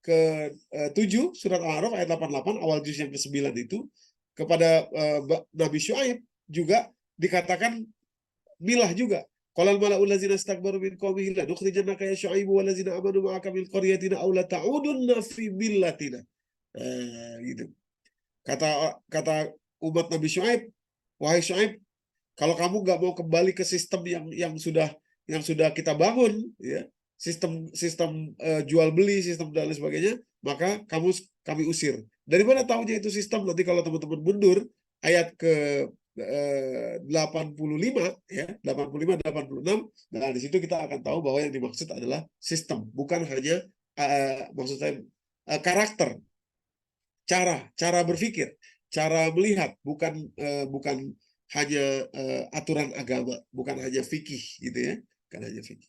ke-7, surat Al-A'raf ayat 88, awal juz yang ke-9 itu, kepada Nabi Syuaib juga dikatakan milah juga. Qala al-mala'u allazina istakbaru min qaumihi la nukhrijannaka ya Syuaibu wallazina amanu ma'aka min qaryatina aw la ta'udunna fi millatina. Gitu. Kata umat Nabi Syuaib, wahai Syuaib, kalau kamu nggak mau kembali ke sistem yang sudah kita bangun, ya, sistem jual beli, sistem dan lain sebagainya, maka kami usir. Dari mana tahunya itu sistem? Nanti kalau teman-teman mundur ayat ke 85 ya, 85 86, nah di situ kita akan tahu bahwa yang dimaksud adalah sistem, bukan hanya maksud saya karakter, cara berpikir, cara melihat, bukan hanya aturan agama, bukan hanya fikih gitu ya, bukan hanya fikih.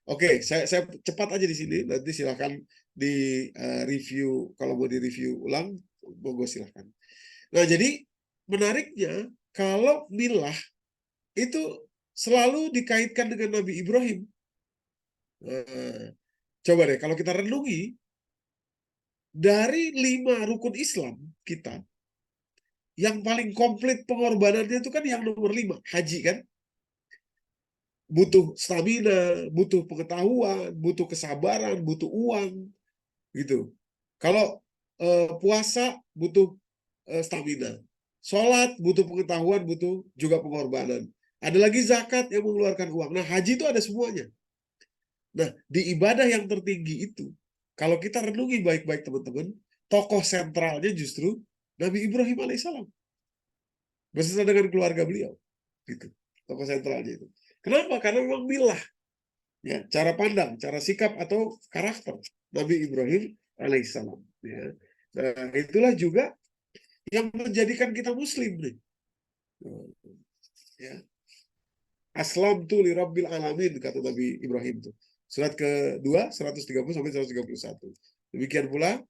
Oke, saya cepat aja di sini. Nanti silahkan di review, kalau mau di review ulang, monggo silahkan. Nah, jadi menariknya kalau millah itu selalu dikaitkan dengan Nabi Ibrahim. Coba deh, kalau kita renungi dari 5 rukun Islam kita, yang paling komplit pengorbanannya itu kan yang nomor 5, haji kan? Butuh stamina, butuh pengetahuan, butuh kesabaran, butuh uang, gitu. Kalau puasa butuh stamina, sholat butuh pengetahuan, butuh juga pengorbanan. Ada lagi zakat yang mengeluarkan uang. Nah, haji itu ada semuanya. Nah, di ibadah yang tertinggi itu, kalau kita renungi baik-baik teman-teman, tokoh sentralnya justru Nabi Ibrahim alaihissalam beserta dengan keluarga beliau, gitu. Tokoh sentralnya itu. Kenapa? Karena memang millah, ya, cara pandang, cara sikap atau karakter Nabi Ibrahim alaihissalam. Ya. Nah, itulah juga yang menjadikan kita Muslim nih. Ya. Aslamtu li rabbil alamin, kata Nabi Ibrahim itu. Surat kedua 130 sampai 131. Demikian pula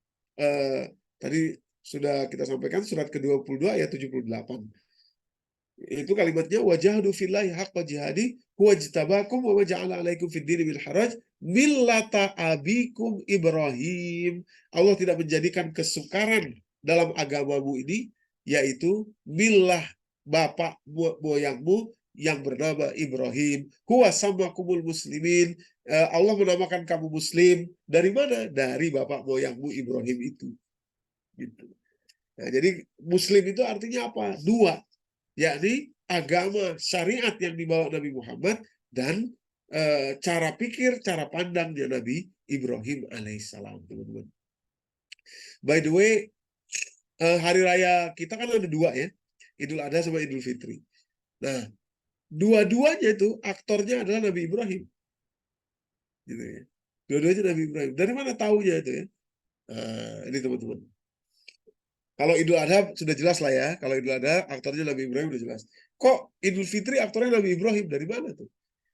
tadi sudah kita sampaikan surat ke-22 ayat 78. Itu kalimatnya wajahdu fillahi haqqa jihadi huwa jtabakum wa ja'ala 'alaikum fid dini bil haraj millata abikum Ibrahim. Allah tidak menjadikan kesukaran dalam agamamu ini, yaitu millah bapak moyangmu yang bernama Ibrahim. Huwa samakumul muslimin. Allah menamakan kamu muslim dari mana? Dari bapak moyangmu Ibrahim itu. Gitu. Nah, jadi muslim itu artinya apa? 2. Yakni agama syariat yang dibawa Nabi Muhammad dan cara pikir, cara pandangnya Nabi Ibrahim alaihissalam, teman-teman. By the way, hari raya kita kan ada 2 ya, Idul Adha sama Idul Fitri. Nah, dua-duanya itu aktornya adalah Nabi Ibrahim, gitu ya. Dua-duanya Nabi Ibrahim. Dari mana taunya itu ya? Ini teman-teman. Kalau Idul Adha sudah jelas lah ya. Kalau Idul Adha aktornya Nabi Ibrahim udah jelas. Kok Idul Fitri aktornya Nabi Ibrahim? Dari mana tuh?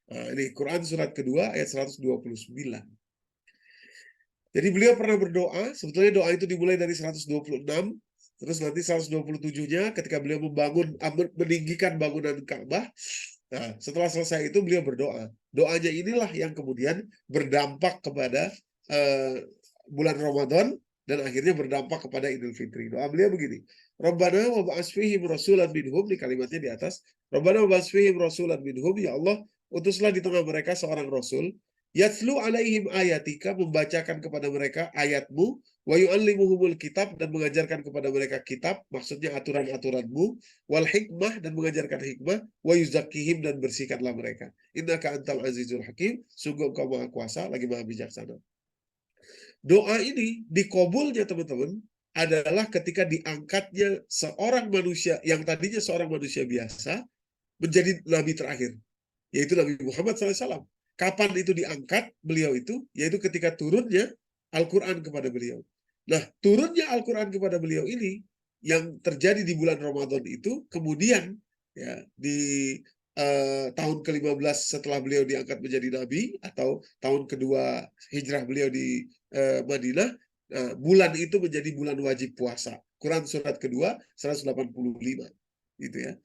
Ini Quran surat kedua ayat 129. Jadi beliau pernah berdoa, sebetulnya doa itu dimulai dari 126, terus nanti 127-nya ketika beliau meninggikan bangunan Ka'bah. Nah, setelah selesai itu beliau berdoa. Doanya inilah yang kemudian berdampak kepada bulan Ramadan dan akhirnya berdampak kepada Idul Fitri. Doa beliau begini. Rabbana wa ba'as fihim rasulan minhum, di kalimatnya di atas. Rabbana wa ba'as fihim rasulan minhum, ya Allah, utuslah di tengah mereka seorang rasul. Yatslu alaihim ayatika, membacakan kepada mereka ayatmu, wa yu'allimuhumul kitab, dan mengajarkan kepada mereka kitab, maksudnya aturan-aturanmu, wal hikmah, dan mengajarkan hikmah, wa yuzakkihim, dan bersihkanlah mereka. Innaka antal azizul hakim, sungguh engkau maha kuasa lagi maha bijaksana. Doa ini dikabulnya teman-teman adalah ketika diangkatnya seorang manusia yang tadinya seorang manusia biasa menjadi nabi terakhir, yaitu Nabi Muhammad SAW. Kapan itu diangkat beliau itu? Yaitu ketika turunnya Al-Quran kepada beliau. Nah, turunnya Al-Quran kepada beliau ini yang terjadi di bulan Ramadan itu, kemudian ya di tahun ke-15 setelah beliau diangkat menjadi nabi, atau tahun kedua hijrah beliau di Madinah, bulan itu menjadi bulan wajib puasa. Quran surat kedua 185, gitu ya.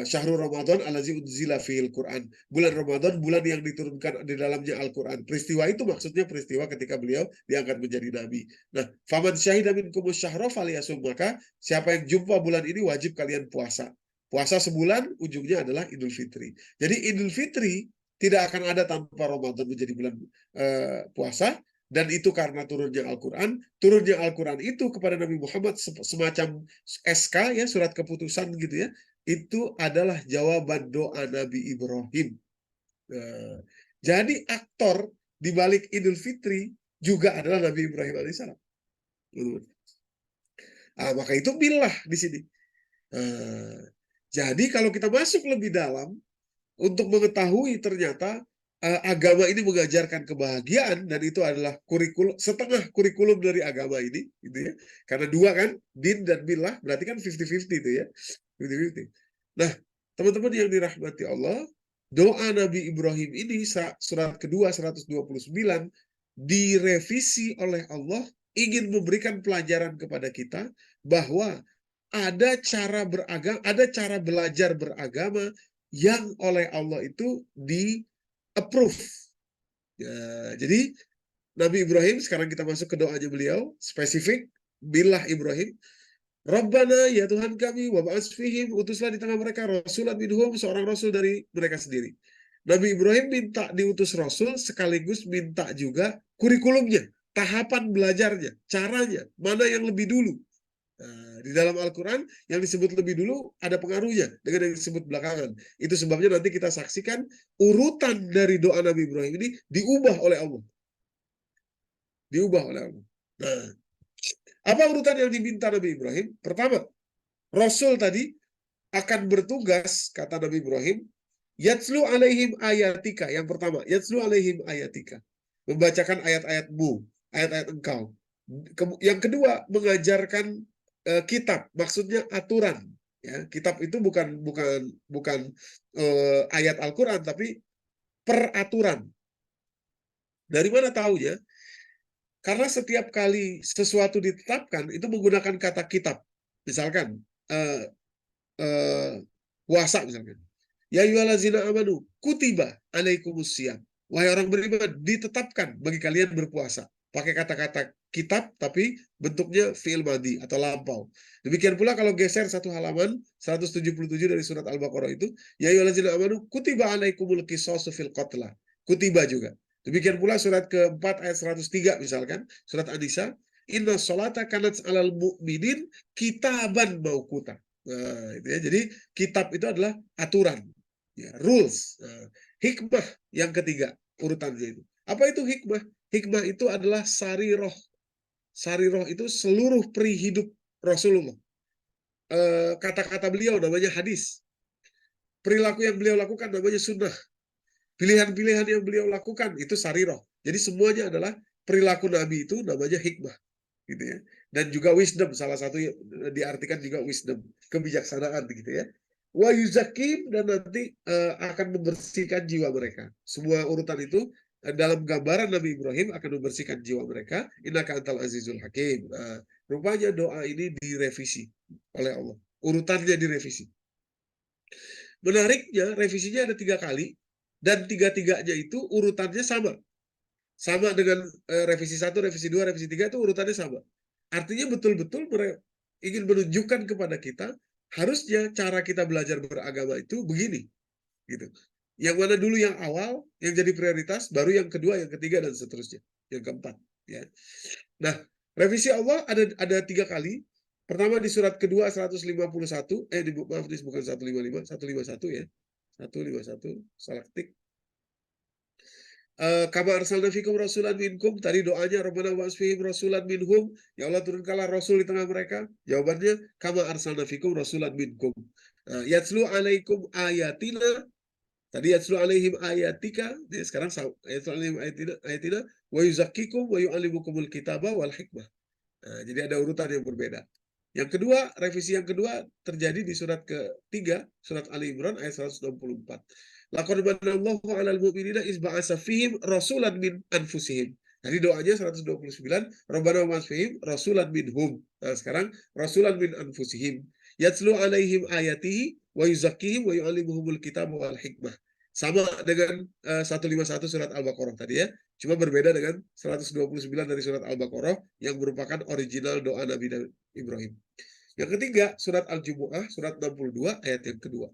Syahrul Ramadan allazi unzila fihil Quran. Bulan Ramadan, bulan yang diturunkan di dalamnya Al-Quran. Peristiwa itu maksudnya peristiwa ketika beliau diangkat menjadi nabi. Nah, faman syahida minkumus syahra falyasum, maka siapa yang jumpa bulan ini wajib kalian puasa. Puasa sebulan, ujungnya adalah Idul Fitri. Jadi Idul Fitri tidak akan ada tanpa Ramadan menjadi bulan puasa. Dan itu karena turunnya Al-Quran. Turunnya Al-Quran itu kepada Nabi Muhammad semacam SK, ya, surat keputusan gitu ya. Itu adalah jawaban doa Nabi Ibrahim. Jadi aktor di balik Idul Fitri juga adalah Nabi Ibrahim alaihissalam. Maka itu billah di sini. Jadi kalau kita masuk lebih dalam untuk mengetahui ternyata agama ini mengajarkan kebahagiaan, dan itu adalah kurikulum, setengah kurikulum dari agama ini, gitu ya. Karena dua kan, din dan billah, berarti kan 50-50 itu ya. 50-50. Nah, teman-teman yang dirahmati Allah, doa Nabi Ibrahim ini surat kedua 129 direvisi oleh Allah, ingin memberikan pelajaran kepada kita bahwa ada cara beragama, ada cara belajar beragama yang oleh Allah itu di-approve. Ya, jadi Nabi Ibrahim, sekarang kita masuk ke doanya beliau, spesifik, billah Ibrahim. Rabbana, ya Tuhan kami, wa ba'as fihim, utuslah di tengah mereka rasulan minhum, seorang rasul dari mereka sendiri. Nabi Ibrahim minta diutus rasul, sekaligus minta juga kurikulumnya, tahapan belajarnya, caranya, mana yang lebih dulu. Di dalam Al-Quran yang disebut lebih dulu ada pengaruhnya dengan yang disebut belakangan. Itu sebabnya nanti kita saksikan urutan dari doa Nabi Ibrahim ini diubah oleh Allah. Diubah oleh Allah. Nah, apa urutan yang diminta Nabi Ibrahim? Pertama, Rasul tadi akan bertugas, kata Nabi Ibrahim, yatslu alaihim ayatika. Yang pertama, yatslu alaihim ayatika. Membacakan ayat-ayatmu, ayat-ayat engkau. Yang kedua, mengajarkan kitab, maksudnya aturan. Ya, kitab itu bukan ayat Al-Quran, tapi peraturan. Dari mana tahunya? Karena setiap kali sesuatu ditetapkan itu menggunakan kata kitab. Misalkan puasa misalkan. Ya ayyuhallazina amanu kutiba alaikumusiyam. Wahai orang beriman, ditetapkan bagi kalian berpuasa. Pakai kata-kata kitab tapi bentuknya fi'il madhi atau lampau. Demikian pula kalau geser satu halaman 177 dari surat Al-Baqarah itu, ya ayyuhallazina amanu kutiba alaikumul qisasu fil qatla. Kutiba juga. Demikian pula surat keempat ayat 103 misalkan, surat An-Nisa, inna sholata kanat alal mu'minin kitaban mauquta. Nah, itu ya. Jadi kitab itu adalah aturan, ya, rules. Nah, hikmah yang ketiga urutannya itu. Apa itu hikmah? Hikmah itu adalah sariroh. Sariroh itu seluruh peri hidup Rasulullah. Kata-kata beliau namanya hadis. Perilaku yang beliau lakukan namanya sunnah. Pilihan-pilihan yang beliau lakukan itu sariroh. Jadi semuanya adalah perilaku Nabi itu namanya hikmah. gitu ya. Dan juga wisdom, salah satu diartikan juga wisdom, kebijaksanaan gitu ya. Wa yuzakim, dan nanti akan membersihkan jiwa mereka. Semua urutan itu dalam gambaran Nabi Ibrahim akan membersihkan jiwa mereka. Innaka antal azizul hakim. Rupanya doa ini direvisi oleh Allah. Urutannya direvisi. Menariknya, revisinya ada 3 kali, dan 3-tiganya itu urutannya sama. Sama dengan revisi 1, revisi 2, revisi 3 itu urutannya sama. Artinya betul-betul ingin menunjukkan kepada kita, harusnya cara kita belajar beragama itu begini. Gitu. Yang mana dulu yang awal, yang jadi prioritas, baru yang kedua, yang ketiga, dan seterusnya. Yang keempat. Ya. Nah, revisi Allah ada 3 kali. Pertama di surat kedua 151, maaf, ini bukan 155, 151 ya. 151, salah ketik. Kama arsalna fikum rasulan minkum, tadi doanya Rabbana wa'asfihim rasulan minhum, ya Allah turunkanlah rasul di tengah mereka. Jawabannya kama arsalna fikum rasulan minkum. Yatslu alaikum ayatina, tadi yatslu alaihim ayatika, sekarang yatslu alaihim ayatina wa yuzakkikum wa yu'allimukumul kitaba wal hikmah. Jadi ada urutan yang berbeda. Yang kedua, revisi yang kedua terjadi di surat ketiga, surat Ali Imran ayat 164. Laqad manallahu 'alal mu'minina iz ba'atsa fihim rasulan min anfusihim. Tadi doanya 129, Rabbana wa'asfihim rasulan minhum. Nah, sekarang rasulan min anfusihim. Yatslu 'alaihim ayatihi wa yuzakkihim wa yu'allimuhumul kitaba wal hikmah. Sama dengan 151 surat Al-Baqarah tadi ya. Cuma berbeda dengan 129 dari surat Al-Baqarah yang merupakan original doa Nabi Ibrahim. Yang ketiga, surat Al-Jumu'ah, surat 62 ayat yang kedua.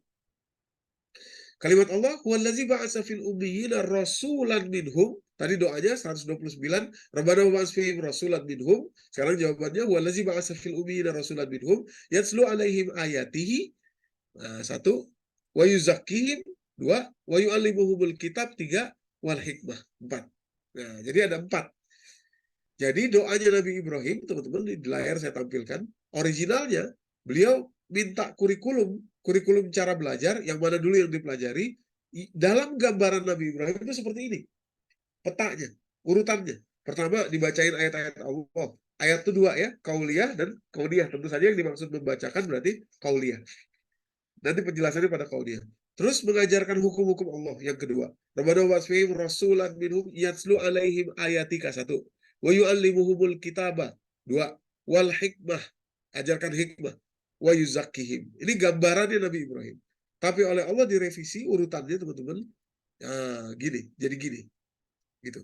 Kalimat Allah, huwallazi ba'atsa fil ummiyina rasulan minhum. Tadi doanya 129, Rabbana wa'asfihim rasulan minhum. Sekarang jawabannya, huwallazi ba'atsa fil ummiyina rasulan minhum yatslu alaihim ayatihi. 1, wa yuzakkihim. 2, wa yu'allimuhumul kitab. 3, wal hikmah. 4. Nah, jadi ada 4. Jadi doanya Nabi Ibrahim, teman-teman, di layar saya tampilkan. Originalnya, beliau minta kurikulum cara belajar, yang mana dulu yang dipelajari. Dalam gambaran Nabi Ibrahim itu seperti ini. Petanya, urutannya. Pertama, dibacain ayat-ayat Allah. Ayat itu 2 ya, kauliyah dan kauliyah. Tentu saja yang dimaksud membacakan berarti kauliyah. Nanti penjelasannya pada kauliyah. Terus mengajarkan hukum-hukum Allah yang kedua. Rabbana wa'asfihim rasulan minhum yatslu alaihim ayatika. 1. Wa yu'allimuhumul kitaba. 2. Wal hikmah. Ajarkan hikmah. Wa yuzakkihim. Ini gambarannya Nabi Ibrahim. Tapi oleh Allah direvisi urutannya, teman-teman. Gini, jadi gini. Gitu.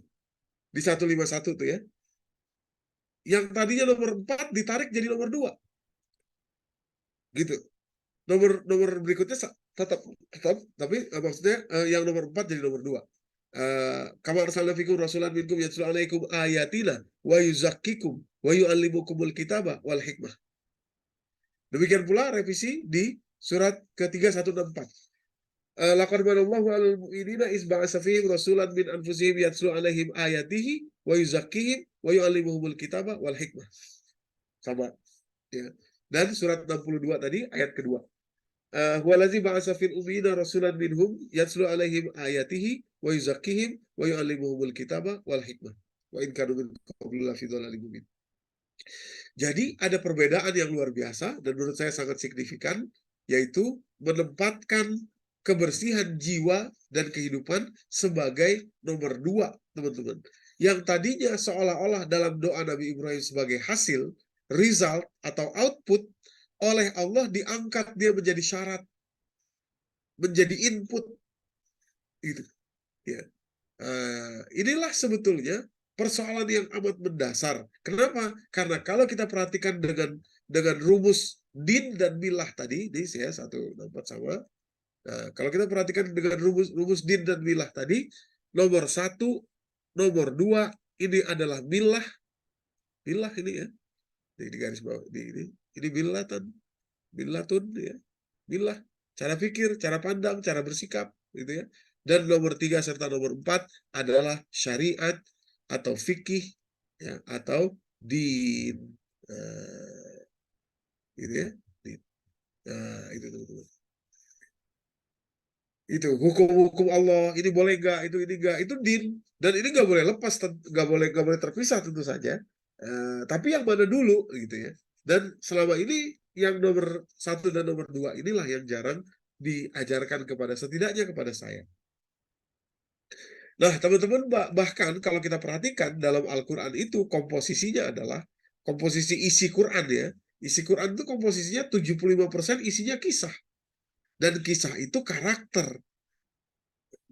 Di 151 tuh ya. Yang tadinya nomor 4 ditarik jadi nomor 2. Gitu. Nomor berikutnya tetap tapi maksudnya yang nomor 4 jadi nomor 2. Kama arsalna fikum rasulan minkum yatslu alaikum ayatina wa yuzakkikum wa yu'allimukumul kitaba wal hikmah. Demikian pula revisi di surat ketiga 164. Laqad manallahu 'alal mu'minina iz ba'atsa fihim rasulan min anfusihim yatslu alaihim ayatihi wa yuzakkihim wa yu'allimuhumul kitaba wal hikmah. Sama ya. Dan surat 62 tadi ayat kedua. Huwallazi ba'atsa fil ummiyina rasulan minhum yatslu alaihim ayatihi wa yuzakkihim wa yu'allimuhumul kitaba wal hikmah. Wa in kanu min qablu lafi dhalalin mubin. Jadi ada perbedaan yang luar biasa dan menurut saya sangat signifikan, yaitu menempatkan kebersihan jiwa dan kehidupan sebagai nomor 2, teman-teman. Yang tadinya seolah-olah dalam doa Nabi Ibrahim sebagai hasil, result atau output, oleh Allah diangkat dia menjadi syarat, menjadi input. Gitu. Ya. Inilah sebetulnya persoalan yang amat mendasar. Kenapa? Karena kalau kita perhatikan dengan rumus din dan milah tadi, ini saya 164 sama. Nah, kalau kita perhatikan dengan rumus din dan milah tadi, nomor 1, nomor 2 ini adalah milah. Milah ini ya. Di garis bawah ini millatun ya. Milah, cara pikir, cara pandang, cara bersikap gitu ya. Dan nomor 3 serta nomor 4 adalah syariat atau fikih ya, atau din. Gitu ya. Din. Nah, itu teman-teman. Itu hukum-hukum Allah, ini boleh enggak, itu ini enggak, itu din. Dan ini enggak boleh lepas, enggak boleh terpisah tentu saja. Tapi yang mana dulu gitu ya. Dan selama ini yang nomor 1 dan nomor 2 inilah yang jarang diajarkan setidaknya kepada saya. Nah, teman-teman, bahkan kalau kita perhatikan dalam Al-Quran itu komposisinya adalah komposisi isi Quran ya. Isi Quran itu komposisinya 75% isinya kisah. Dan kisah itu karakter.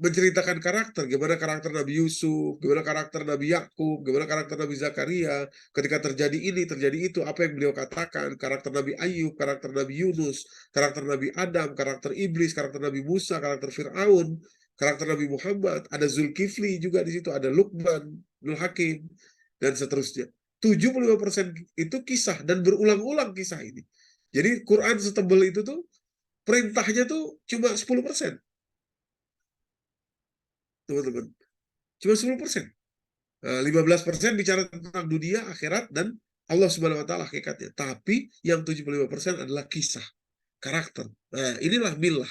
Menceritakan karakter, gimana karakter Nabi Yusuf, gimana karakter Nabi Yakub, gimana karakter Nabi Zakaria, ketika terjadi ini, terjadi itu, apa yang beliau katakan, karakter Nabi Ayub, karakter Nabi Yunus, karakter Nabi Adam, karakter Iblis, karakter Nabi Musa, karakter Fir'aun, karakter Nabi Muhammad, ada Zulkifli juga di situ, ada Luqman, Nul Hakim, dan seterusnya. 75% itu kisah, dan berulang-ulang kisah ini. Jadi Quran setebal itu tuh, perintahnya tuh cuma 10%. Teman-teman, cuma 10%. 15% bicara tentang dunia, akhirat, dan Allah Subhanahu wa taala hakikatnya. Tapi yang 75% adalah kisah, karakter. Nah, inilah milah.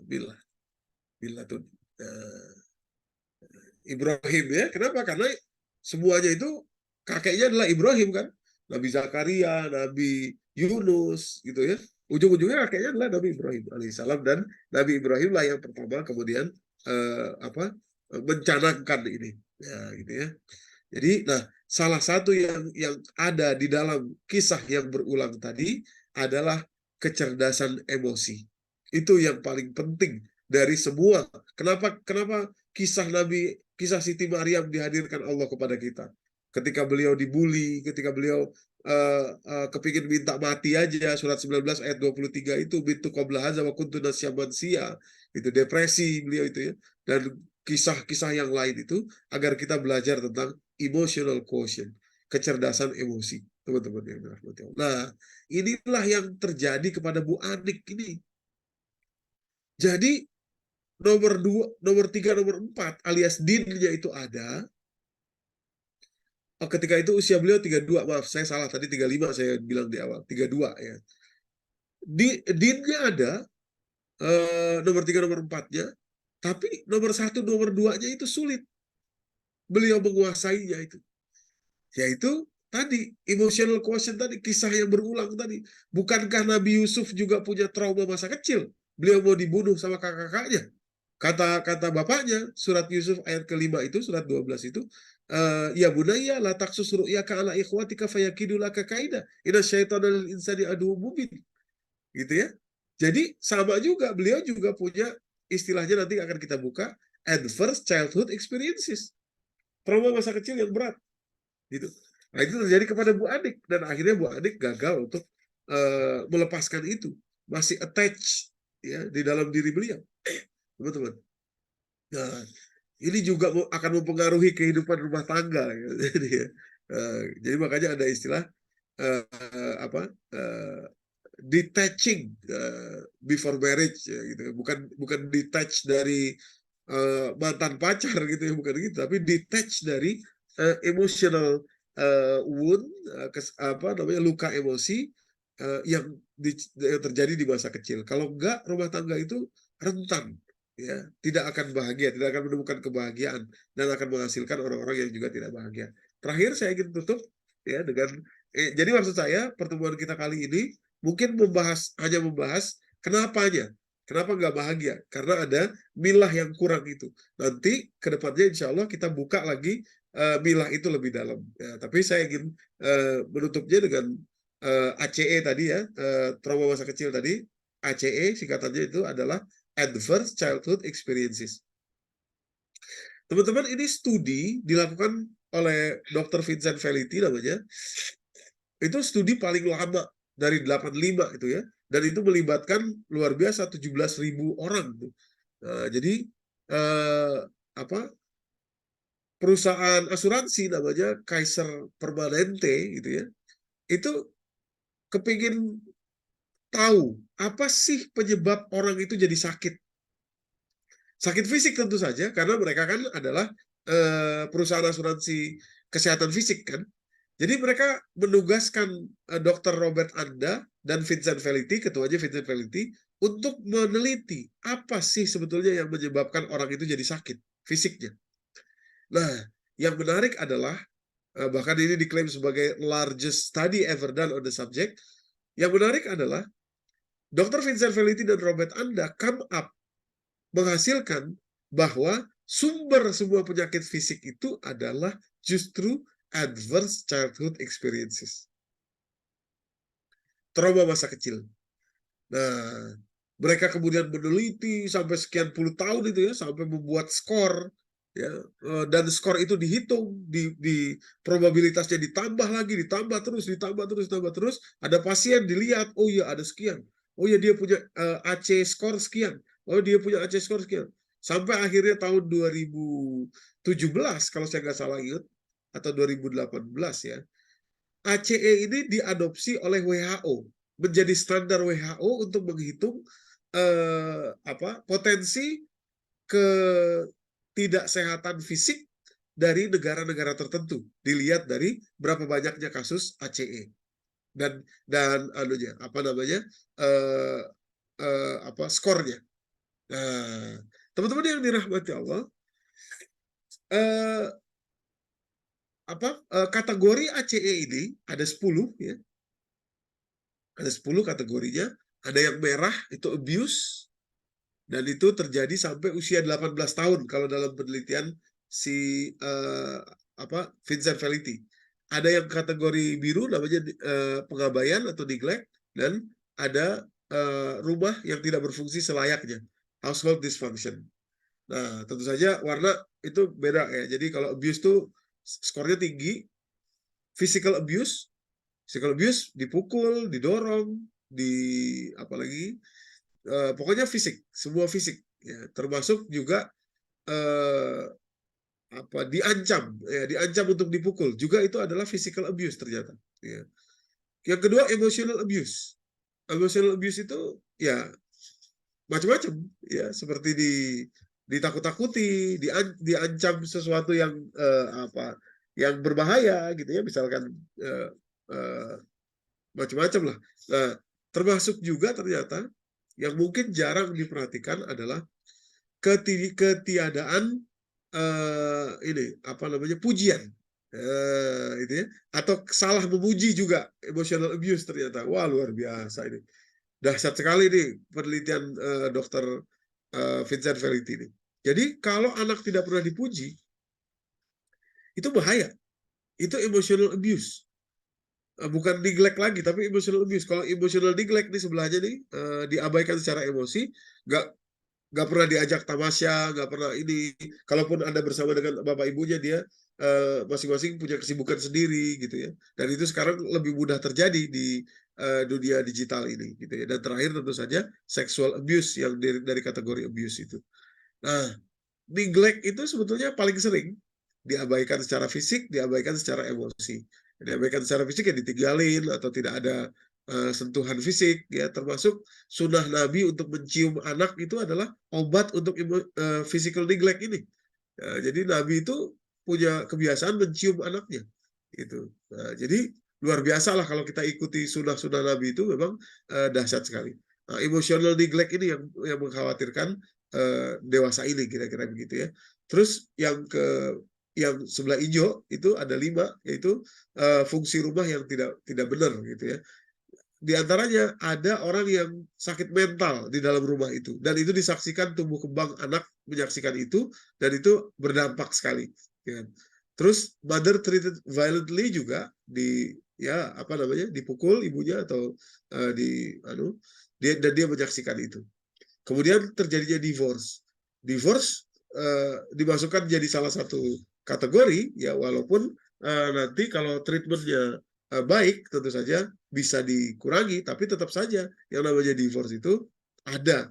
Milah tuh Ibrahim ya. Kenapa? Karena semuanya itu kakeknya adalah Ibrahim kan. Nabi Zakaria, Nabi Yunus gitu ya. Ujung-ujungnya kakeknya adalah Nabi Ibrahim alaihissalam, dan Nabi Ibrahim lah yang pertama kemudian mencanangkan ini ya gitu ya. Jadi nah, salah satu yang ada di dalam kisah yang berulang tadi adalah kecerdasan emosi. Itu yang paling penting dari semua. Kenapa kisah Siti Maryam dihadirkan Allah kepada kita? Ketika beliau dibully, ketika beliau kepingin minta mati aja, surat 19 ayat 23 itu, bintu qabla hadza wa kuntu nasyan mansiya, itu depresi beliau itu ya. Dan kisah-kisah yang lain itu agar kita belajar tentang emotional quotient, kecerdasan emosi, teman-teman yang dirahmati Allah. Nah, inilah yang terjadi kepada Bu Anik ini. Jadi nomor 2, nomor 3, nomor 4 alias dinnya itu ada. Ketika itu usia beliau 32, maaf saya salah tadi 35 saya bilang di awal, 32 ya. Dinnya ada, nomor 3, nomor 4-nya, tapi nomor 1, nomor 2-nya itu sulit. Beliau menguasainya itu. Yaitu tadi, emotional quotient tadi, kisah yang berulang tadi. Bukankah Nabi Yusuf juga punya trauma masa kecil? Beliau mau dibunuh sama kakak-kakaknya. Kata bapaknya, surat Yusuf ayat ke-5 itu, surat 12 itu, ya bunayya la taqsus ru'yaka ala ikhwatika fayakidu laka kaida inna syaitana lil insani aduwwum mubin. Gitu ya. Jadi sama juga, beliau juga punya istilahnya, nanti akan kita buka, adverse childhood experiences. Trauma masa kecil yang berat. Gitu. Nah, itu terjadi kepada Bu Anik, dan akhirnya Bu Anik gagal untuk melepaskan itu. Masih attach ya di dalam diri beliau. Teman-teman. Nah, ini juga akan mempengaruhi kehidupan rumah tangga. Jadi makanya ada istilah detaching before marriage, gitu. Bukan detach dari mantan pacar gitu ya, bukan gitu, tapi detach dari emotional wound, luka emosi yang terjadi di masa kecil. Kalau enggak, rumah tangga itu rentan. Ya, tidak akan bahagia, tidak akan menemukan kebahagiaan, dan akan menghasilkan orang-orang yang juga tidak bahagia. Terakhir saya ingin tutup ya dengan jadi maksud saya pertemuan kita kali ini mungkin hanya membahas kenapanya, kenapa nggak bahagia, karena ada milah yang kurang itu. Nanti kedepannya insya Allah kita buka lagi milah itu lebih dalam. Ya, tapi saya ingin menutupnya dengan ACE tadi ya, trauma masa kecil tadi. ACE singkatannya itu adalah Adverse Childhood Experiences. Teman-teman, ini studi dilakukan oleh Dr. Vincent Felitti namanya. Itu studi paling lama dari 85 itu ya. Dan itu melibatkan luar biasa 17.000 orang. Nah, jadi perusahaan asuransi namanya Kaiser Permanente gitu ya. Itu kepingin tahu apa sih penyebab orang itu jadi sakit. Sakit fisik tentu saja, karena mereka kan adalah perusahaan asuransi kesehatan fisik kan. Jadi mereka menugaskan Dr. Robert Anda dan Vincent Felitti, ketuanya Vincent Felitti, untuk meneliti apa sih sebetulnya yang menyebabkan orang itu jadi sakit fisiknya. Nah, yang menarik adalah Bahkan ini diklaim sebagai largest study ever done on the subject. Yang menarik adalah Dr. Vincent Felitti dan Robert Anda come up menghasilkan bahwa sumber semua penyakit fisik itu adalah justru adverse childhood experiences. Trauma masa kecil. Nah, mereka kemudian meneliti sampai sekian puluh tahun itu ya, sampai membuat skor ya, dan skor itu dihitung, di probabilitasnya ditambah lagi, ditambah terus. Ada pasien dilihat, oh ya ada sekian, oh ya dia punya AC skor sekian, oh dia punya AC skor sekian, sampai akhirnya tahun 2017 kalau saya nggak salah ingat, atau 2018 ya, ACE ini diadopsi oleh WHO menjadi standar WHO untuk menghitung potensi ketidaksehatan fisik dari negara-negara tertentu, dilihat dari berapa banyaknya kasus ACE dan anunya skornya. Nah, teman-teman yang dirahmati Allah, kategori ACE ini ada 10 ya. Ada 10 kategorinya. Ada yang merah itu abuse, dan itu terjadi sampai usia 18 tahun kalau dalam penelitian si Vincent Felitti. Ada yang kategori biru namanya pengabaian atau neglect, dan ada rumah yang tidak berfungsi selayaknya, household dysfunction. Nah, tentu saja warna itu beda ya. Jadi kalau abuse itu skornya tinggi. Physical abuse dipukul, didorong, pokoknya fisik, semua fisik ya, termasuk juga diancam untuk dipukul juga, itu adalah physical abuse ternyata ya. Yang kedua emotional abuse itu ya macam-macam ya, seperti ditakut-takuti, diancam sesuatu yang yang berbahaya gitu ya, misalkan macam-macam lah. Nah, termasuk juga ternyata yang mungkin jarang diperhatikan adalah ketiadaan pujian, itu ya, atau salah memuji juga, emotional abuse ternyata. Wah, luar biasa ini, dahsyat sekali nih penelitian Dr. Vincent Felitti ini. Jadi kalau anak tidak pernah dipuji, itu bahaya, itu emotional abuse. Bukan neglect lagi, tapi emotional abuse. Kalau emotional neglect di sebelahnya nih, diabaikan secara emosi, nggak pernah diajak tamasya, nggak pernah ini. Kalaupun Anda bersama dengan bapak ibunya, dia masing-masing punya kesibukan sendiri gitu ya. Dan itu sekarang lebih mudah terjadi di dunia digital ini gitu ya. Dan terakhir tentu saja sexual abuse yang dari kategori abuse itu. Nah, neglect itu sebetulnya paling sering diabaikan secara fisik, diabaikan secara emosi. Diabaikan secara fisik ya ditinggalin atau tidak ada sentuhan fisik ya, termasuk sunnah Nabi untuk mencium anak itu adalah obat untuk physical neglect ini. Jadi Nabi itu punya kebiasaan mencium anaknya gitu. Nah, jadi luar biasa lah kalau kita ikuti sunnah-sunnah Nabi, itu memang dahsyat sekali. Nah, emotional neglect ini yang mengkhawatirkan dewasa ini, kira-kira begitu ya. Terus yang sebelah hijau itu ada 5, yaitu fungsi rumah yang tidak benar gitu ya. Di antaranya ada orang yang sakit mental di dalam rumah itu, dan itu disaksikan tumbuh kembang anak menyaksikan itu, dan itu berdampak sekali ya. Terus mother treated violently juga, dipukul ibunya atau dia menyaksikan itu. Kemudian terjadinya divorce dimasukkan jadi salah satu kategori ya, walaupun nanti kalau treatmentnya baik tentu saja bisa dikurangi, tapi tetap saja yang namanya divorce itu ada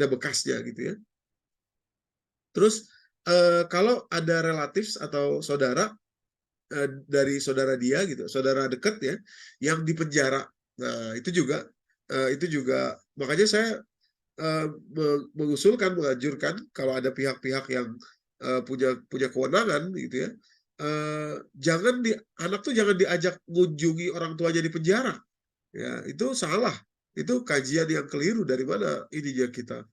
bekasnya gitu ya. Terus kalau ada relatif atau saudara dari saudara dia gitu, saudara dekat ya, yang dipenjara, nah itu juga makanya saya menganjurkan kalau ada pihak-pihak yang punya kewenangan gitu ya, anak tuh jangan diajak mengunjungi orang tuanya di penjara ya, itu salah, itu kajian yang keliru. Dari mana ininya kita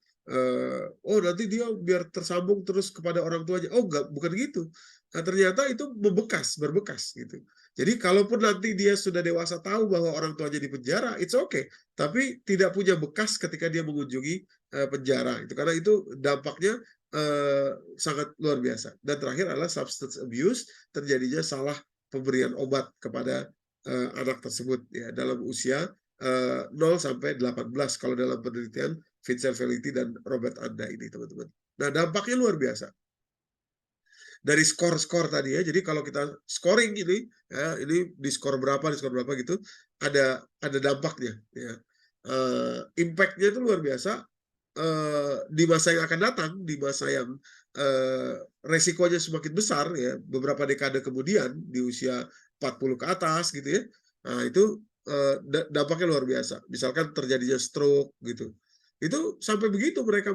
nanti dia biar tersambung terus kepada orang tuanya, enggak, bukan gitu. Nah, ternyata itu berbekas gitu. Jadi kalaupun nanti dia sudah dewasa tahu bahwa orang tuanya di penjara, it's okay. Tapi tidak punya bekas ketika dia mengunjungi penjara itu, karena itu dampaknya sangat luar biasa. Dan terakhir adalah substance abuse, terjadinya salah pemberian obat kepada anak tersebut ya dalam usia 0 sampai 18 kalau dalam penelitian Vincent Felitti dan Robert Anda ini, teman-teman. Nah, dampaknya luar biasa. Dari skor-skor tadi ya, jadi kalau kita scoring ini, ya, ini di skor berapa gitu, ada dampaknya. Ya. Impact-nya itu luar biasa. Di masa yang akan datang, di masa yang resikonya semakin besar, ya, beberapa dekade kemudian, di usia 40 ke atas gitu ya, nah itu dampaknya luar biasa. Misalkan terjadinya stroke gitu, itu sampai begitu mereka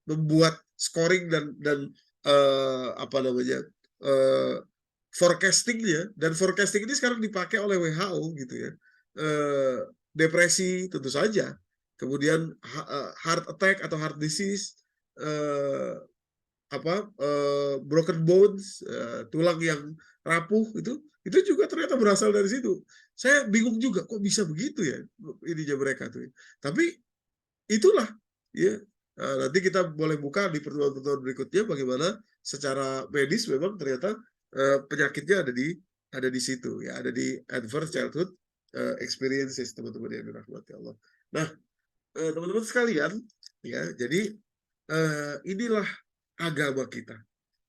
membuat scoring dan apa namanya forecastingnya, dan forecasting ini sekarang dipakai oleh WHO gitu ya. Depresi tentu saja, kemudian heart attack atau heart disease, broken bones, tulang yang rapuh, itu juga ternyata berasal dari situ. Saya bingung juga kok bisa begitu ya ininya mereka tuh. Tapi itulah ya. Nah, nanti kita boleh buka di pertemuan-pertemuan berikutnya bagaimana secara medis memang ternyata penyakitnya ada di situ ya, ada di adverse childhood experiences, teman-teman yang dirahmati Allah. Nah, teman-teman sekalian ya, jadi inilah agama kita.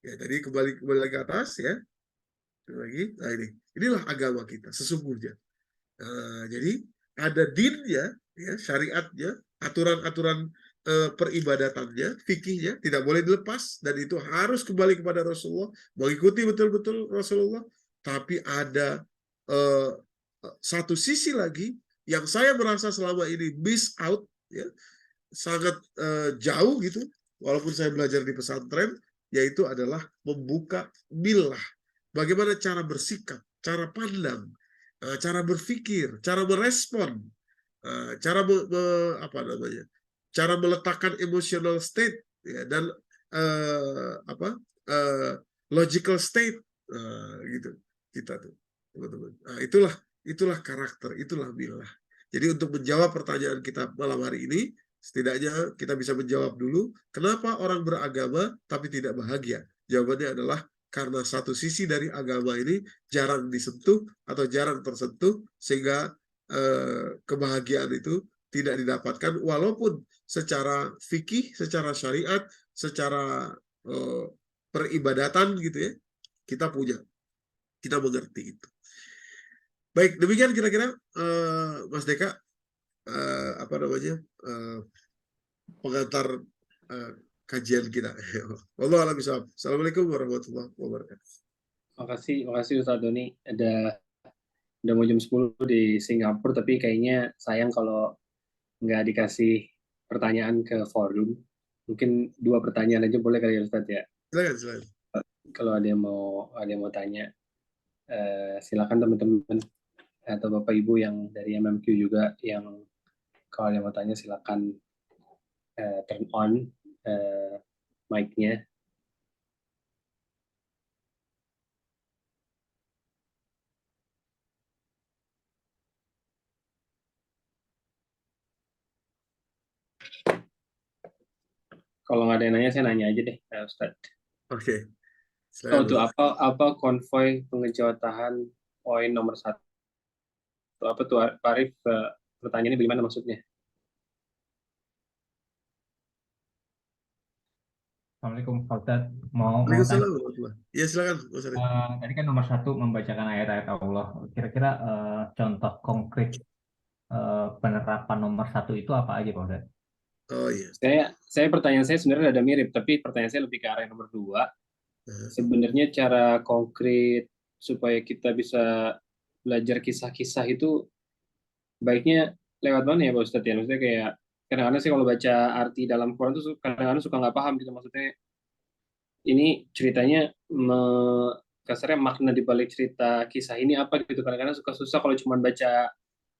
Ya, tadi kembali lagi ke atas ya. Lagi. Nah, inilah agama kita sesungguhnya. Jadi ada dinnya, ya, syariatnya, aturan-aturan peribadatannya, fikihnya tidak boleh dilepas, dan itu harus kembali kepada Rasulullah, mengikuti betul-betul Rasulullah. Tapi ada satu sisi lagi yang saya merasa selama ini miss out, ya, sangat jauh gitu, walaupun saya belajar di pesantren, yaitu adalah membuka milah. Bagaimana cara bersikap, cara pandang, cara berpikir, cara merespon, cara meletakkan emotional state, ya, dan logical state, gitu kita tuh, teman-teman. Nah, itulah karakter, itulah milah. Jadi untuk menjawab pertanyaan kita malam hari ini, setidaknya kita bisa menjawab dulu, kenapa orang beragama tapi tidak bahagia? Jawabannya adalah karena satu sisi dari agama ini jarang disentuh atau jarang tersentuh, sehingga kebahagiaan itu tidak didapatkan, walaupun secara fikih, secara syariat, secara peribadatan gitu ya, kita mengerti itu. Baik, demikian kira-kira Mas Deka, pengantar kajian kita. Wallahu a'lam bishawab. Assalamualaikum warahmatullahi wabarakatuh. Makasih Ustaz Doni. Udah mau jam 10 di Singapura, tapi kayaknya sayang kalau nggak dikasih pertanyaan ke forum. Mungkin 2 pertanyaan aja boleh kali ya Ustaz ya? Silakan. Kalau ada yang mau tanya, silakan teman-teman atau Bapak Ibu yang dari MMQ juga, yang kalau ada yang mau tanya silakan turn on mic-nya. Kalau nggak ada yang nanya, saya nanya aja deh, Ustaz. Oke. Untuk apa konvoi pengejauhan poin nomor 1? Apa tuh, Pak Arif? Pertanyaannya bagaimana maksudnya? Assalamualaikum Pak Ustadz. Mau tanya. Ya silakan. Tadi kan nomor 1 membacakan ayat-ayat Allah. Kira-kira contoh konkret penerapan nomor 1 itu apa aja Pak Ustadz? Oh iya. Pertanyaan saya sebenarnya ada mirip, tapi pertanyaan saya lebih ke arah yang nomor 2. Sebenarnya cara konkret supaya kita bisa belajar kisah-kisah itu baiknya lewat mana ya Pak Ustadz ya? Maksudnya kayak kadang-kadang sih kalau baca arti dalam Quran tuh kadang-kadang suka nggak paham gitu, maksudnya ini ceritanya kasarnya makna di balik cerita kisah ini apa gitu, kadang-kadang suka susah kalau cuma baca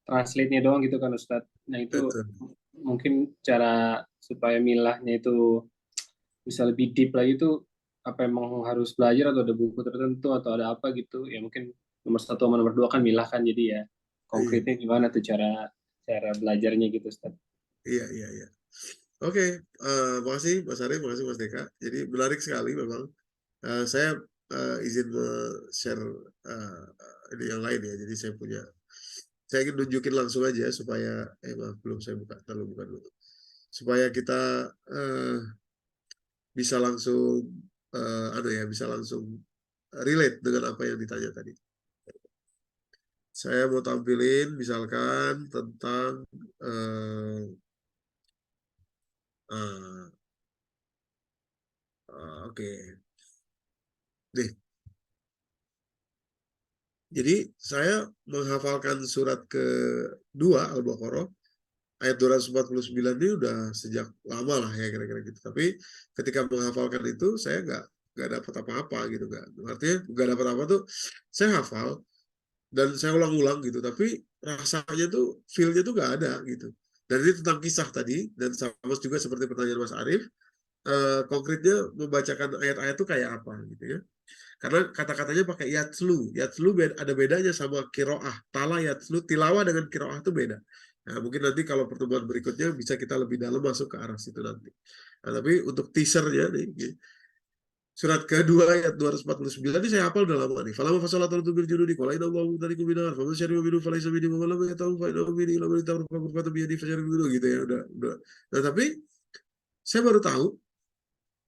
translate-nya doang gitu kan Ustadz. Nah itu mungkin cara supaya milahnya itu bisa lebih deep lagi itu apa emang harus belajar atau ada buku tertentu atau ada apa gitu ya, mungkin nomor 1 sama nomor 2 kan milah kan, jadi ya Iya, konkretnya gimana tuh cara belajarnya gitu Ustaz. iya, iya, iya. Oke, makasih Mas Arif, makasih Mas Deka. Jadi menarik sekali memang. Saya izin share ini yang lain ya. Jadi saya ingin nunjukin langsung aja supaya maaf, belum saya buka dulu supaya kita bisa langsung bisa langsung relate dengan apa yang ditanya tadi. Saya mau tampilin misalkan tentang oke. Nih, jadi saya menghafalkan surat kedua Al-Baqarah ayat 249 ini udah sejak lama lah ya kira-kira gitu. Tapi ketika menghafalkan itu saya nggak dapat apa-apa gitu, artinya nggak dapat apa tuh, saya hafal dan saya ulang-ulang gitu, tapi rasanya tuh feel-nya tuh nggak ada gitu. Dan ini tentang kisah tadi, dan sama juga seperti pertanyaan Mas Arif, konkretnya membacakan ayat-ayat itu kayak apa gitu ya. Karena kata-katanya pakai yatslu. Yatslu ada bedanya sama kiroah. Tala yatslu, tilawah dengan kiroah itu beda. Nah, mungkin nanti kalau pertemuan berikutnya bisa kita lebih dalam masuk ke arah situ nanti. Nah, tapi untuk teasernya nih, surat kedua ayat 249 ini saya hafal udah lama nih. Falamma fasalatul bil junudi qala inna Allahu mutalikum binar. Faman syariba minhu falaysa minni wa lam yatahu fa innahu minni illa man tafarraqa qurfatan bi yadi fasyariba minhu gitu ya udah. Nah, tapi saya baru tahu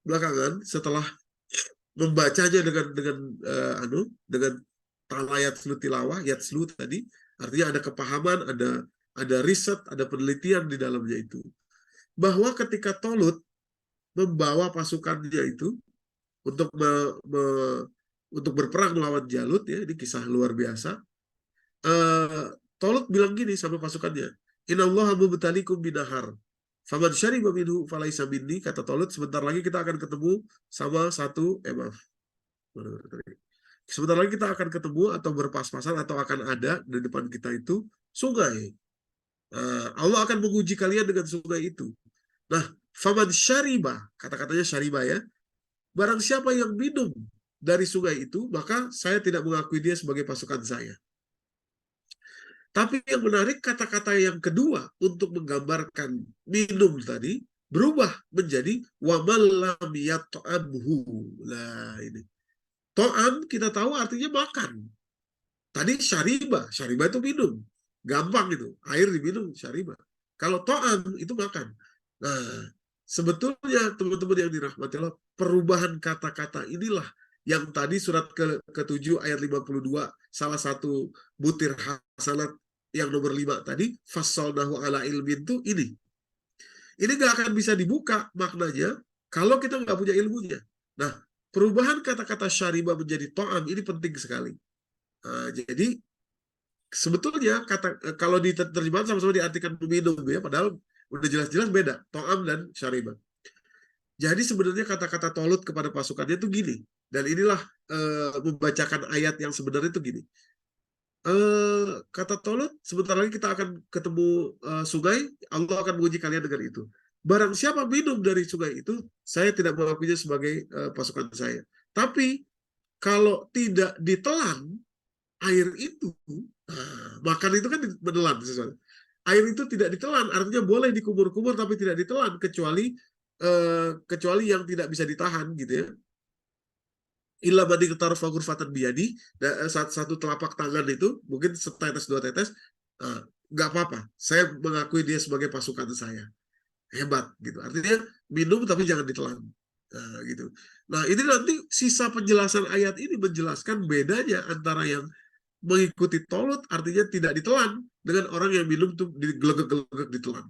belakangan setelah membacanya dengan talayat slu tilawah, yatslu tadi, artinya ada kepahaman, ada riset, ada penelitian di dalamnya itu. Bahwa ketika Tolut membawa pasukannya itu untuk untuk berperang melawan Jalut ya, ini kisah luar biasa. Tolut bilang gini sama pasukannya, Innallaha mubtalikum binahar. Faman syariba minhu falaysa minni, kata Tolut, sebentar lagi kita akan ketemu sama satu sebentar lagi kita akan ketemu atau berpas-pasan atau akan ada di depan kita itu sungai. Allah akan menguji kalian dengan sungai itu. Nah, faman syariba, kata-katanya syariba ya, barang siapa yang minum dari sungai itu, maka saya tidak mengakui dia sebagai pasukan saya. Tapi yang menarik, kata-kata yang kedua untuk menggambarkan minum tadi berubah menjadi wamal lam yat'amhu. Nah, ini. To'am kita tahu artinya makan. Tadi syariba itu minum. Gampang itu, air diminum syariba. Kalau to'am itu makan. Nah, sebetulnya teman-teman yang dirahmati Allah, perubahan kata-kata inilah yang tadi surat ke-7 ayat 52, salah satu butir hasanat yang nomor 5 tadi, fassalnahu ala ilmin itu ini. Ini nggak akan bisa dibuka maknanya kalau kita nggak punya ilmunya. Nah, perubahan kata-kata syariba menjadi to'am ini penting sekali. Jadi sebetulnya kalau diterjemahkan sama-sama diartikan meminum ya, padahal udah jelas-jelas beda to'am dan syariba. Jadi sebenarnya kata-kata Tolut kepada pasukannya itu gini, dan inilah membacakan ayat yang sebenarnya itu gini. Kata Tolut, sebentar lagi kita akan ketemu sungai, Allah akan menguji kalian dengan itu. Barang siapa minum dari sungai itu, saya tidak mengakuinya sebagai pasukan saya. Tapi kalau tidak ditelan air itu, makan itu kan menelan sesuatu. Air itu tidak ditelan, artinya boleh dikumur-kumur tapi tidak ditelan kecuali yang tidak bisa ditahan gitu ya. Illa badi ketaruh faghurfatan biyadi, satu telapak tangan itu mungkin setetes dua tetes, nggak apa-apa. Saya mengakui dia sebagai pasukan saya. Hebat gitu. Artinya minum tapi jangan ditelan. Gitu. Nah, ini nanti sisa penjelasan ayat ini menjelaskan bedanya antara yang mengikuti Tolut artinya tidak ditelan dengan orang yang minum tuh digelegek-gelegek ditelan.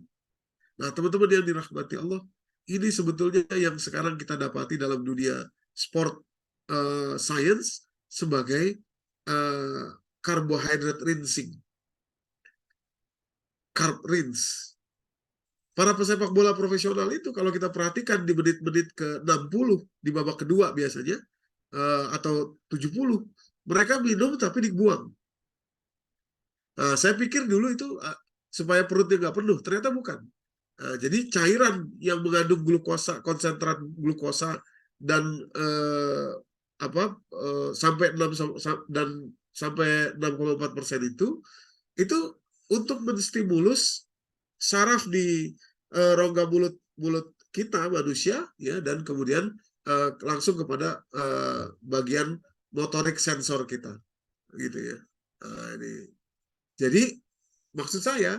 Nah, teman-teman yang dirahmati Allah, ini sebetulnya yang sekarang kita dapati dalam dunia sport science sebagai carbohydrate rinsing. Carb rinse. Para pesepak bola profesional itu kalau kita perhatikan di menit-menit ke-60 di babak kedua biasanya atau 70, mereka minum tapi dibuang. Saya pikir dulu itu supaya perutnya nggak penuh, ternyata bukan. Jadi cairan yang mengandung glukosa, konsentrat glukosa dan sampai 6,4% itu untuk menstimulus saraf di rongga mulut kita manusia, ya, dan kemudian langsung kepada bagian motorik sensor kita, gitu ya. Jadi maksud saya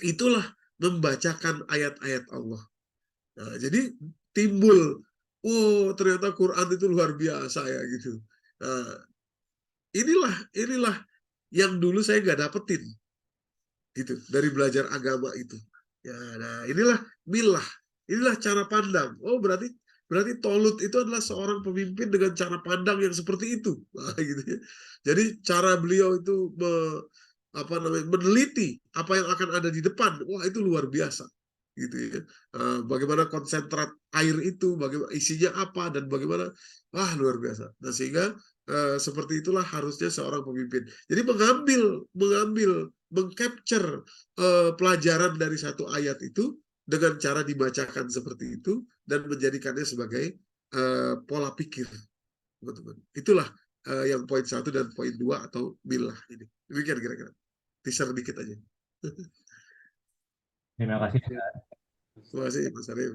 itulah membacakan ayat-ayat Allah. Nah, jadi timbul, oh ternyata Quran itu luar biasa ya gitu. Nah, inilah yang dulu saya nggak dapetin gitu dari belajar agama itu. Ya, nah inilah milah, inilah cara pandang. Oh berarti Tolut itu adalah seorang pemimpin dengan cara pandang yang seperti itu. Nah, gitu ya. Jadi cara beliau itu meneliti apa yang akan ada di depan. Wah itu luar biasa. Gitu ya. Bagaimana konsentrat air itu, bagaimana isinya apa, dan bagaimana, wah luar biasa. Nah sehingga seperti itulah harusnya seorang pemimpin. Jadi mengcapture pelajaran dari satu ayat itu dengan cara dibacakan seperti itu dan menjadikannya sebagai pola pikir, teman-teman. Itulah yang poin 1 dan poin 2 atau milah ini. Demikian kira-kira. Teaser dikit aja. Terima kasih. Terima kasih Mas Arif.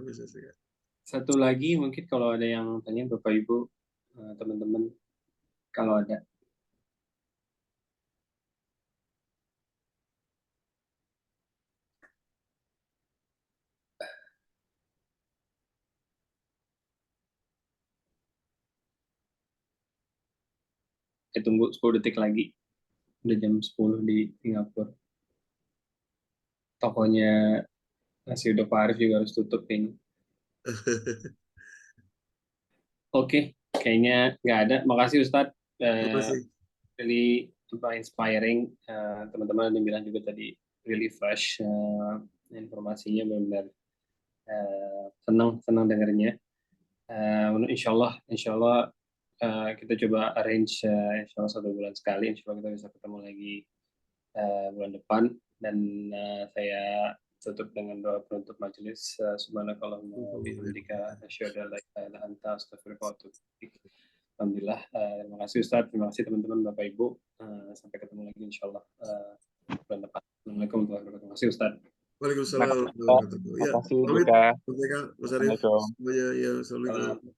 Satu lagi mungkin kalau ada yang tanya Bapak Ibu, teman-teman, kalau ada. Tunggu 10 detik lagi. Udah jam 10 di Singapura. Tokonya nasi uduk Pak Arif juga harus tutup ini. Oke, kayaknya nggak ada. Makasih Ustadz. Really inspiring. Teman-teman yang bilang juga tadi really fresh. Informasinya benar-benar senang dengarnya. Insya Allah kita coba arrange insya Allah 1 bulan sekali. Insya Allah kita bisa ketemu lagi bulan depan. Dan saya tutup dengan doa penutup majelis. Subhanakallahumma wa bihamdika asyhadu an la ilaha illa anta astaghfiruka wa atubu ilaik. Alhamdulillah. Terima kasih Ustadz, terima kasih teman-teman Bapak Ibu. Sampai ketemu lagi insyaallah bulan depan. Assalamualaikum warahmatullahi wabarakatuh. Terima kasih Ustadz. Waalaikumsalam warahmatullahi wabarakatuh. Ya, Mas Arif, semuanya ya, assalamualaikum.